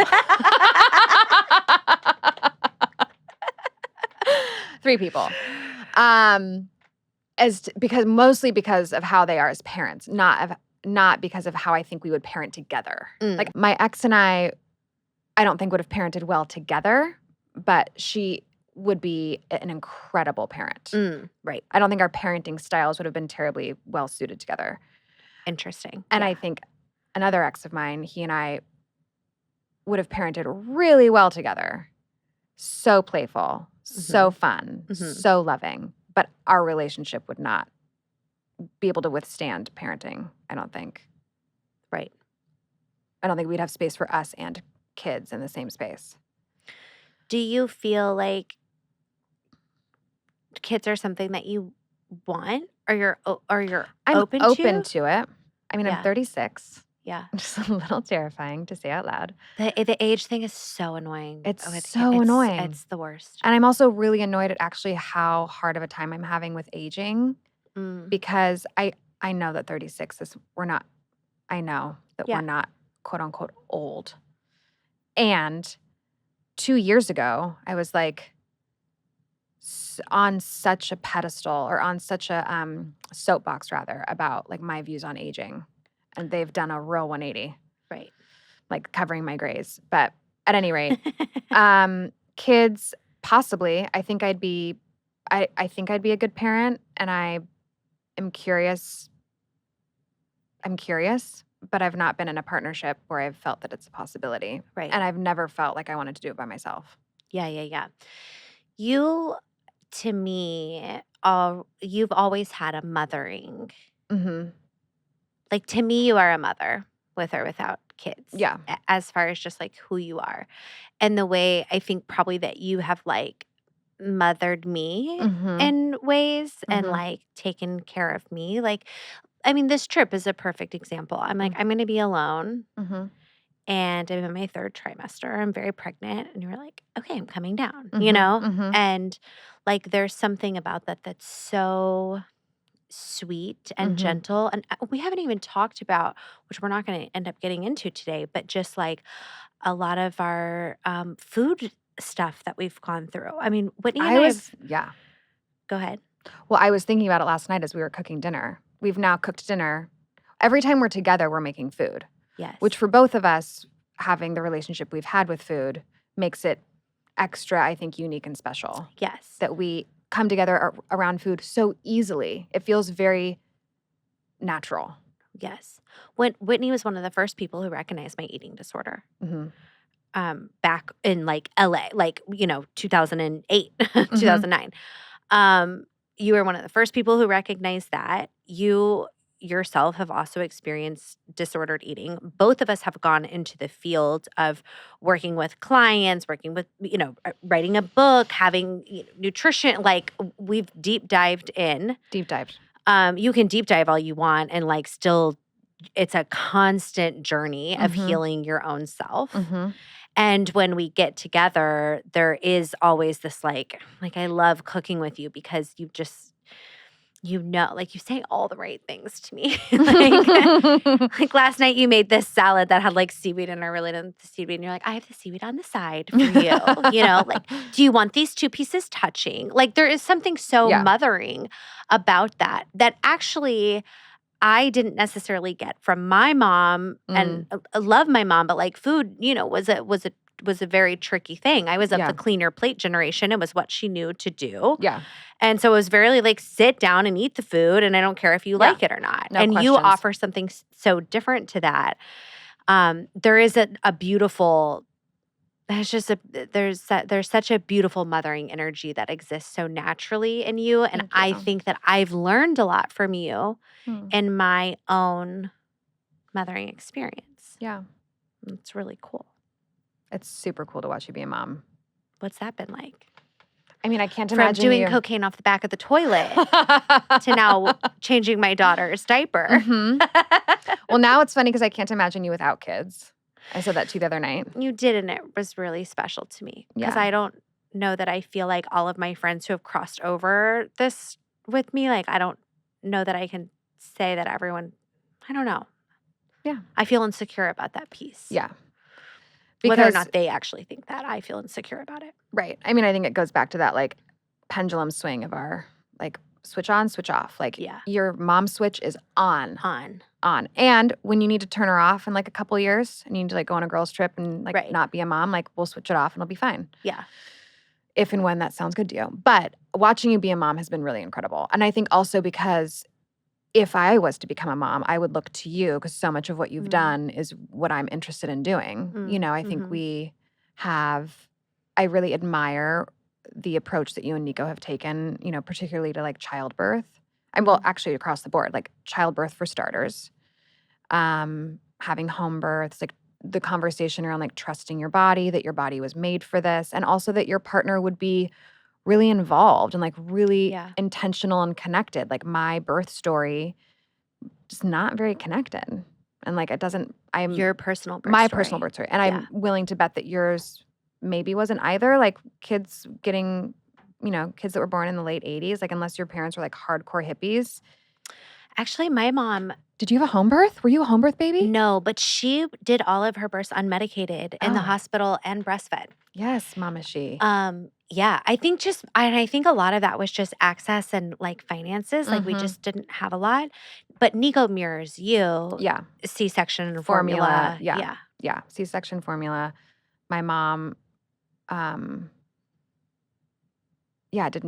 3 people. Mostly because of how they are as parents, not because of how I think we would parent together. Mm. Like my ex and I don't think would have parented well together, but she would be an incredible parent. Right. I don't think our parenting styles would have been terribly well suited together. Interesting. And Yeah. I think another ex of mine, he and I would have parented really well together. So playful, so fun, Mhm. so loving. But our relationship would not be able to withstand parenting, I don't think. Right. I don't think we'd have space for us and kids in the same space. Do you feel like kids are something that you want or you're I'm open to it. I mean, Yeah. I'm 36. Yeah. Just a little terrifying to say out loud. The age thing is so annoying. It's with so kids. annoying. It's the worst. And I'm also really annoyed at actually how hard of a time I'm having with aging because I know that 36 is, I know that Yeah. we're not quote unquote old. And 2 years ago, I was like on such a pedestal or on such a soapbox rather about like my views on aging. And they've done a real 180. Right. Like covering my grays. But at any rate, kids, possibly. I think I'd be a good parent, and I am curious. I'm curious, but I've not been in a partnership where I've felt that it's a possibility. Right. And I've never felt like I wanted to do it by myself. Yeah. You, to me, you've always had a mothering. Mm-hmm. Like, to me, you are a mother with or without kids. Yeah. As far as just like who you are. And the way I think probably that you have like mothered me Mm-hmm. in ways and Mhm. like taken care of me. Like, I mean, this trip is a perfect example. I'm like, I'm going to be alone Mm-hmm. and I'm in my 3rd trimester. I'm very pregnant. And you're like, okay, I'm coming down, Mhm, you know? mhm. And like, there's something about that that's so sweet and Mhm. gentle. And we haven't even talked about, which we're not going to end up getting into today, but just like a lot of our food stuff that we've gone through. I mean, Whitney and go ahead. Well, I was thinking about it last night as we were cooking dinner. We've now cooked dinner. Every time we're together, we're making food, Yes. which for both of us, having the relationship we've had with food makes it extra, I think, unique and special. Yes. That we come together around food so easily. It feels very natural. Yes. When Whitney was one of the first people who recognized my eating disorder. Mm-hmm. Back in like LA, like, 2008, Mm-hmm. 2009. You were one of the first people who recognized that. You yourself have also experienced disordered eating. Both of us have gone into the field of working with clients, working with, writing a book, having nutrition. Like we've deep dived in. Deep dived. You can deep dive all you want and like still it's a constant journey of healing your own self. And when we get together, there is always this like I love cooking with you because you just like you say all the right things to me. like last night you made this salad that had like seaweed and I really didn't the seaweed. And you're like, I have the seaweed on the side for you. Like, do you want these two pieces touching? Like there is something so mothering about that actually I didn't necessarily get from my mom and I love my mom, but like food, was a very tricky thing. I was of the cleaner plate generation. It was what she knew to do. Yeah. And so it was very like sit down and eat the food and I don't care if you like it or not. No and questions. You offer something so different to that. There is a beautiful there's such a beautiful mothering energy that exists so naturally in you. And I think that I've learned a lot from you in my own mothering experience. Yeah. It's really cool. It's super cool to watch you be a mom. What's that been like? I mean, I can't From imagine doing cocaine off the back of the toilet to now changing my daughter's diaper. Well, now it's funny because I can't imagine you without kids. I said that to you the other night. You did, and it was really special to me because I don't know that I feel like all of my friends who have crossed over this with me, like I don't know that I can say that everyone, I don't know. Yeah. I feel insecure about that piece. Yeah. Whether or not they actually think that, I feel insecure about it. Right. I mean, I think it goes back to that like pendulum swing of our like switch on, switch off. Like your mom switch is on. And when you need to turn her off in like a couple years and you need to like go on a girls trip and like not be a mom, like we'll switch it off and it'll be fine. Yeah. If and when that sounds good to you. But watching you be a mom has been really incredible. And I think also because if I was to become a mom, I would look to you because so much of what you've done is what I'm interested in doing. I think I really admire the approach that you and Nico have taken, particularly to like childbirth. Well, actually across the board, like childbirth for starters, having home births, like the conversation around like trusting your body, that your body was made for this, and also that your partner would be really involved and like really intentional and connected. Like my birth story is not very connected. And like it doesn't, your personal birth my story. personal birth story. And I'm willing to bet that yours maybe wasn't either. Like kids getting, kids that were born in the late 80s, like unless your parents were like hardcore hippies. Actually, my mom. Did you have a home birth? Were you a home birth baby? No, but she did all of her births unmedicated in the hospital and breastfed. Yes, mama she. Yeah, I think I think a lot of that was just access and like finances. Like we just didn't have a lot. But Nico mirrors you. Yeah. C-section and formula. Yeah. C-section formula. My mom, didn't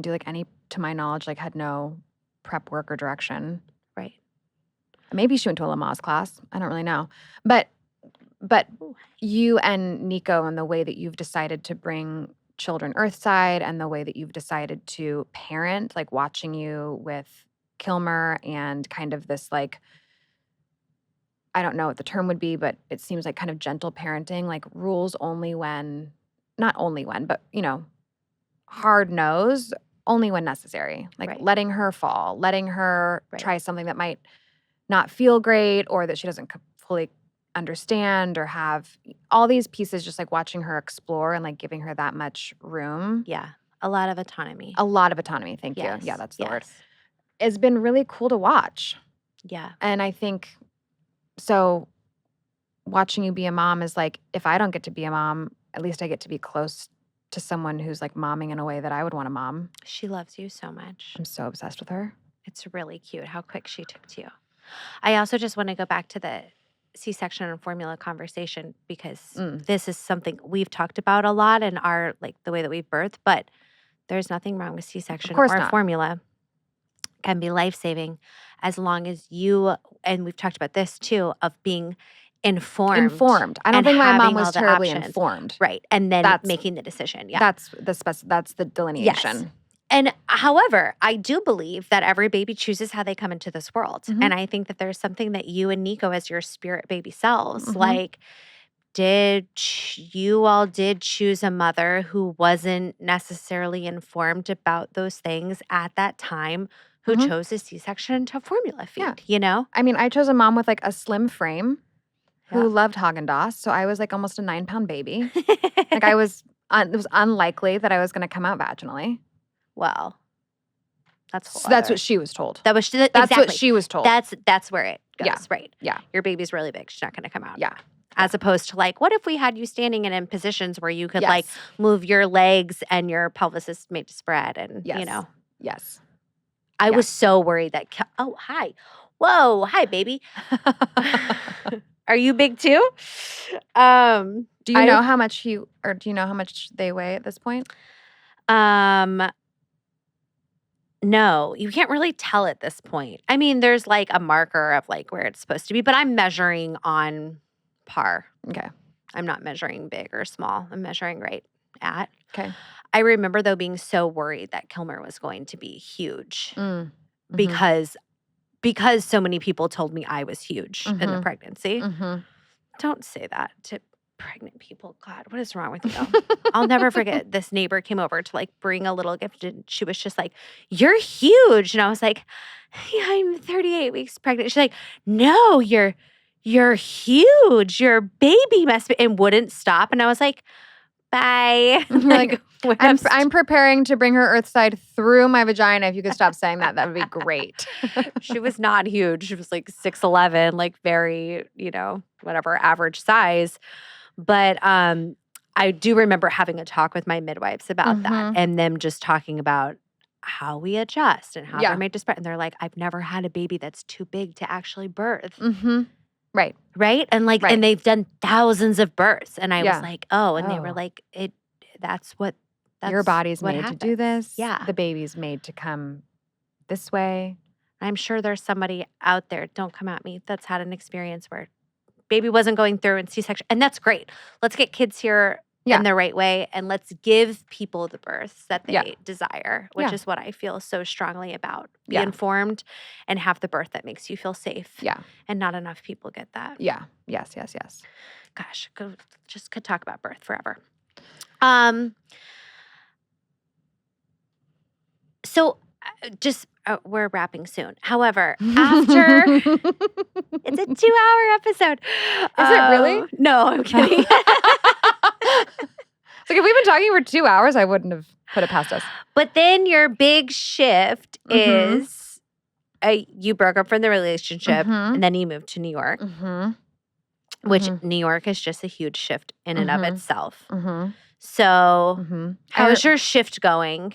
do like any, to my knowledge, like had no prep work or direction. Right. Maybe she went to a Lamaze class. I don't really know. But you and Nico and the way that you've decided to bring children earthside and the way that you've decided to parent, like watching you with Kilmer and kind of this like, I don't know what the term would be, but it seems like kind of gentle parenting, like rules only when, not only when, but hard nose only when necessary. Like letting her fall, letting her try something that might not feel great or that she doesn't fully understand or have all these pieces, just like watching her explore and like giving her that much room. Yeah. A lot of autonomy. Thank you. Yeah, that's the word. It's been really cool to watch. Yeah. And I think, so watching you be a mom is like, if I don't get to be a mom, at least I get to be close to someone who's like momming in a way that I would want to mom. She loves you so much. I'm so obsessed with her. It's really cute how quick she took to you. I also just want to go back to the C-section and formula conversation because this is something we've talked about a lot in our, like the way that we've birthed, but there's nothing wrong with C-section or formula. Can be life-saving as long as you, and we've talked about this too, of being informed. I don't think my mom was terribly informed. Right. And then making the decision. Yeah. That's the delineation. And however, I do believe that every baby chooses how they come into this world. Mhm. And I think that there's something that you and Nico as your spirit baby selves, Mhm. like, you all did choose a mother who wasn't necessarily informed about those things at that time, who Mhm. chose a C-section to formula feed, Yeah. you know? I mean, I chose a mom with like a slim frame who Yeah. loved Haagen-Dazs, so I was like almost a 9-pound baby. Like it was unlikely that I was going to come out vaginally. Well, that's So that's what she was told. That's exactly. what she was told. That's where it goes, Yeah. right? Yeah. Your baby's really big. She's not going to come out. Yeah. As opposed to like, what if we had you standing in positions where you could Yes. like move your legs and your pelvis is made to spread and, Yes. you know. Yes. I was so worried that, oh, hi. Whoa, hi, baby. Are you big too? Do you know how much they weigh at this point? No, you can't really tell at this point. I mean, there's like a marker of like where it's supposed to be, but I'm measuring on par. Okay. I'm not measuring big or small. I'm measuring right at. Okay. I remember though being so worried that Kilmer was going to be huge Mhm. because so many people told me I was huge in the pregnancy. Mhm. Don't say that to pregnant people. God, what is wrong with you? I'll never forget this neighbor came over to like bring a little gift and she was just like, "You're huge." And I was like, "Yeah, I'm 38 weeks pregnant." She's like, "No, you're huge. Your baby must be," and wouldn't stop. And I was like, "Bye." Like, I'm preparing to bring her earthside through my vagina. If you could stop saying that, that would be great. She was not huge. She was like 6'11", like very, whatever, average size. But I do remember having a talk with my midwives about that and them just talking about how we adjust and how they're made to spread. And they're like, I've never had a baby that's too big to actually birth. Right. Right? And like, and they've done thousands of births. And I was Yeah. like, oh, and they were like, that's your body's made happens. to do this. Yeah. The baby's made to come this way. I'm sure there's somebody out there, don't come at me, that's had an experience where baby wasn't going through in C-section. And that's great. Let's get kids here in the right way and let's give people the births that they desire, which is what I feel so strongly about. Be informed and have the birth that makes you feel safe. Yeah. And not enough people get that. Yeah. Yes. Gosh, could talk about birth forever. So we're wrapping soon. However, after it's a 2-hour episode. Is it really? No, I'm kidding. It's like if we've been talking for 2 hours, I wouldn't have put it past us. But then your big shift is you broke up from the relationship and then you moved to New York, which New York is just a huge shift in and of itself. So how's your shift going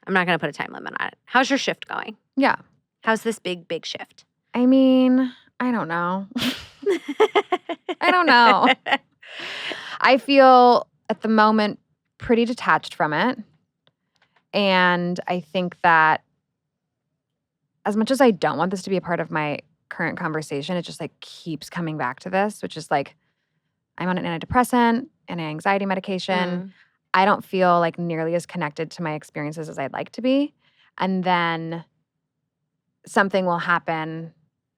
I'm not going to put a time limit on it. How's your shift going? Yeah. How's this big shift? I mean, I don't know. I don't know. I feel at the moment pretty detached from it. And I think that as much as I don't want this to be a part of my current conversation, it just like keeps coming back to this, which is like I'm on an antidepressant and anxiety medication. I don't feel like nearly as connected to my experiences as I'd like to be. And then something will happen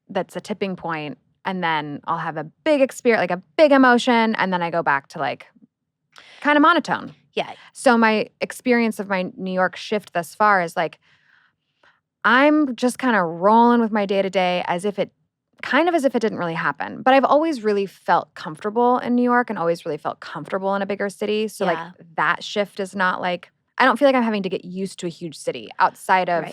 that's a tipping point, and then I'll have a big experience, like a big emotion, and then I go back to like kind of monotone. Yeah. So my experience of my New York shift thus far is like I'm just kind of rolling with my day-to-day as if it didn't really happen. But I've always really felt comfortable in New York and always really felt comfortable in a bigger city. So like that shift is not like, I don't feel like I'm having to get used to a huge city outside of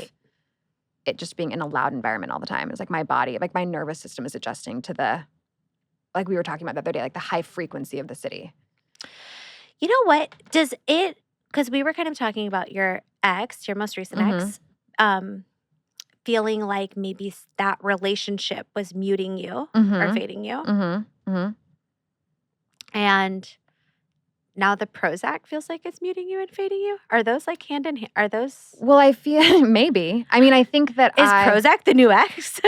it just being in a loud environment all the time. It's like my body, like my nervous system is adjusting to the, like we were talking about the other day, like the high frequency of the city. You know what? Because we were kind of talking about your ex, your most recent ex, feeling like maybe that relationship was muting you or fading you. And now the Prozac feels like it's muting you and fading you. Are those like hand in hand? Are those? Well, I feel maybe. I mean, I think that is Prozac the new ex?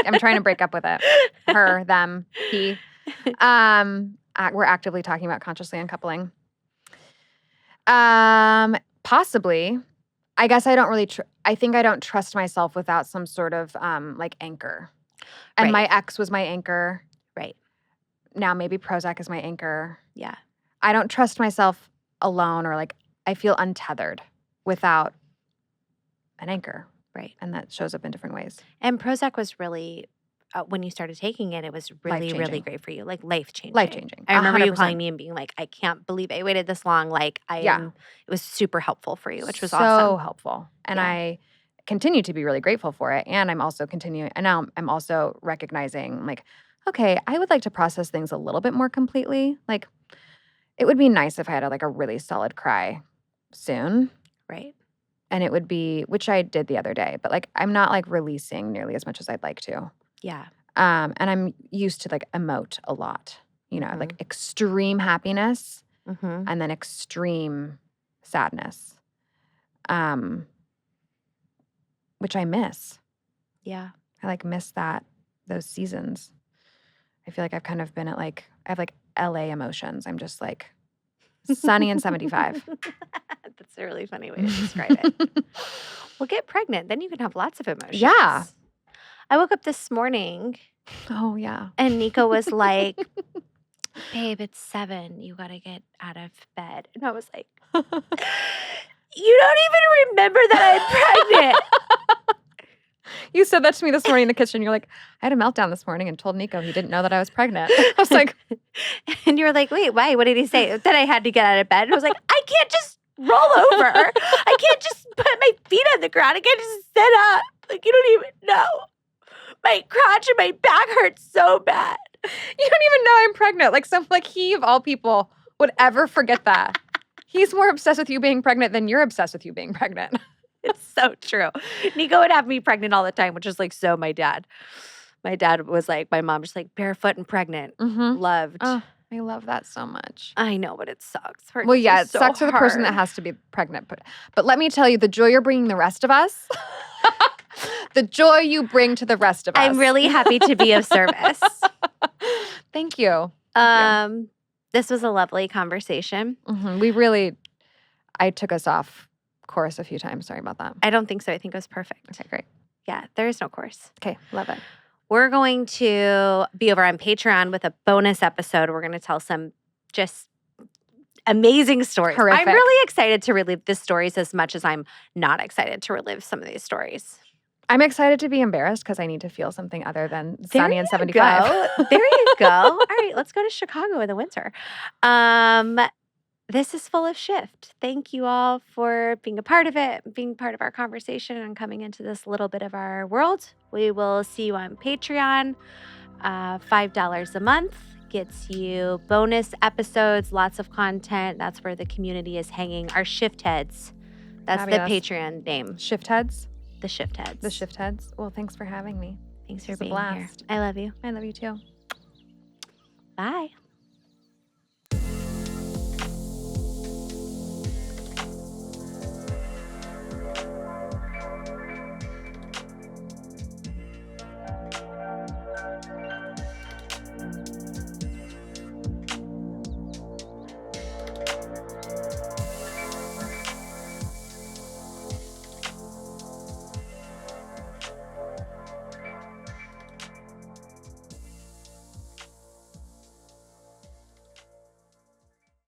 I'm trying to break up with it. Her, them, he. We're actively talking about consciously uncoupling. Possibly. I guess I don't really. I think I don't trust myself without some sort of like anchor. And Right. my ex was my anchor. Right. Now maybe Prozac is my anchor. Yeah. I don't trust myself alone, or like I feel untethered without an anchor. Right. And that shows up in different ways. And Prozac was really, when you started taking it, it was really, really Life-changing. great for you. Like life-changing. Life-changing. I remember you 100%. calling me and being like, I can't believe I waited this long. Like it was super helpful for you, which was so awesome. helpful. And Yeah. I continue to be really grateful for it. And I'm also and now I'm also recognizing like, okay, I would like to process things a little bit more completely. Like it would be nice if I had like a really solid cry soon. Right. And it would be, which I did the other day, but like I'm not like releasing nearly as much as I'd like to. Yeah. And I'm used to like emote a lot, you know, like extreme happiness Mm-hmm. and then extreme sadness, which I miss. Yeah. I like miss those seasons. I feel like I've kind of been at like, I have like LA emotions. I'm just like sunny and 75. That's a really funny way to describe it. Well, get pregnant. Then you can have lots of emotions. Yeah. I woke up this morning Oh, yeah. and Nico was like, babe, it's 7. You got to get out of bed. And I was like, you don't even remember that I'm pregnant. You said that to me this morning in the kitchen. You're like, I had a meltdown this morning and told Nico he didn't know that I was pregnant. I was like, and you were like, wait, why? What did he say? Then I had to get out of bed. And I was like, I can't just roll over. I can't just put my feet on the ground. I can't just sit up. Like, you don't even know. My crotch and my back hurts so bad. you don't even know I'm pregnant. Like he of all people would ever forget that. He's more obsessed with you being pregnant than you're obsessed with you being pregnant. It's so true. Nico would have me pregnant all the time, which is like so my dad. My dad was like, my mom just like barefoot and pregnant. Mm-hmm. Loved. I love that so much. I know, but it sucks. Well, yeah, it sucks for the person that has to be pregnant. But let me tell you, the joy you're bringing the rest of us, the joy you bring to the rest of us. I'm really happy to be of service. Thank you. This was a lovely conversation. Mm-hmm. I took us off course a few times. Sorry about that. I don't think so. I think it was perfect. Okay, great. Yeah, there is no course. Okay, love it. We're going to be over on Patreon with a bonus episode. We're going to tell some just amazing stories. Horrific. I'm really excited to relive the stories as much as I'm not excited to relive some of these stories. I'm excited to be embarrassed because I need to feel something other than sunny and 75. There you go. All right, let's go to Chicago in the winter. This is Full of Shift. Thank you all for being a part of it, being part of our conversation, and coming into this little bit of our world. We will see you on Patreon. $5 a month gets you bonus episodes, lots of content. That's where the community is hanging. Our Shift Heads. That's Fabulous. the Patreon name. Shift Heads? The Shift Heads. The Shift Heads. Well, thanks for having me. Thanks This for was being a here. blast. I love you. I love you too. Bye.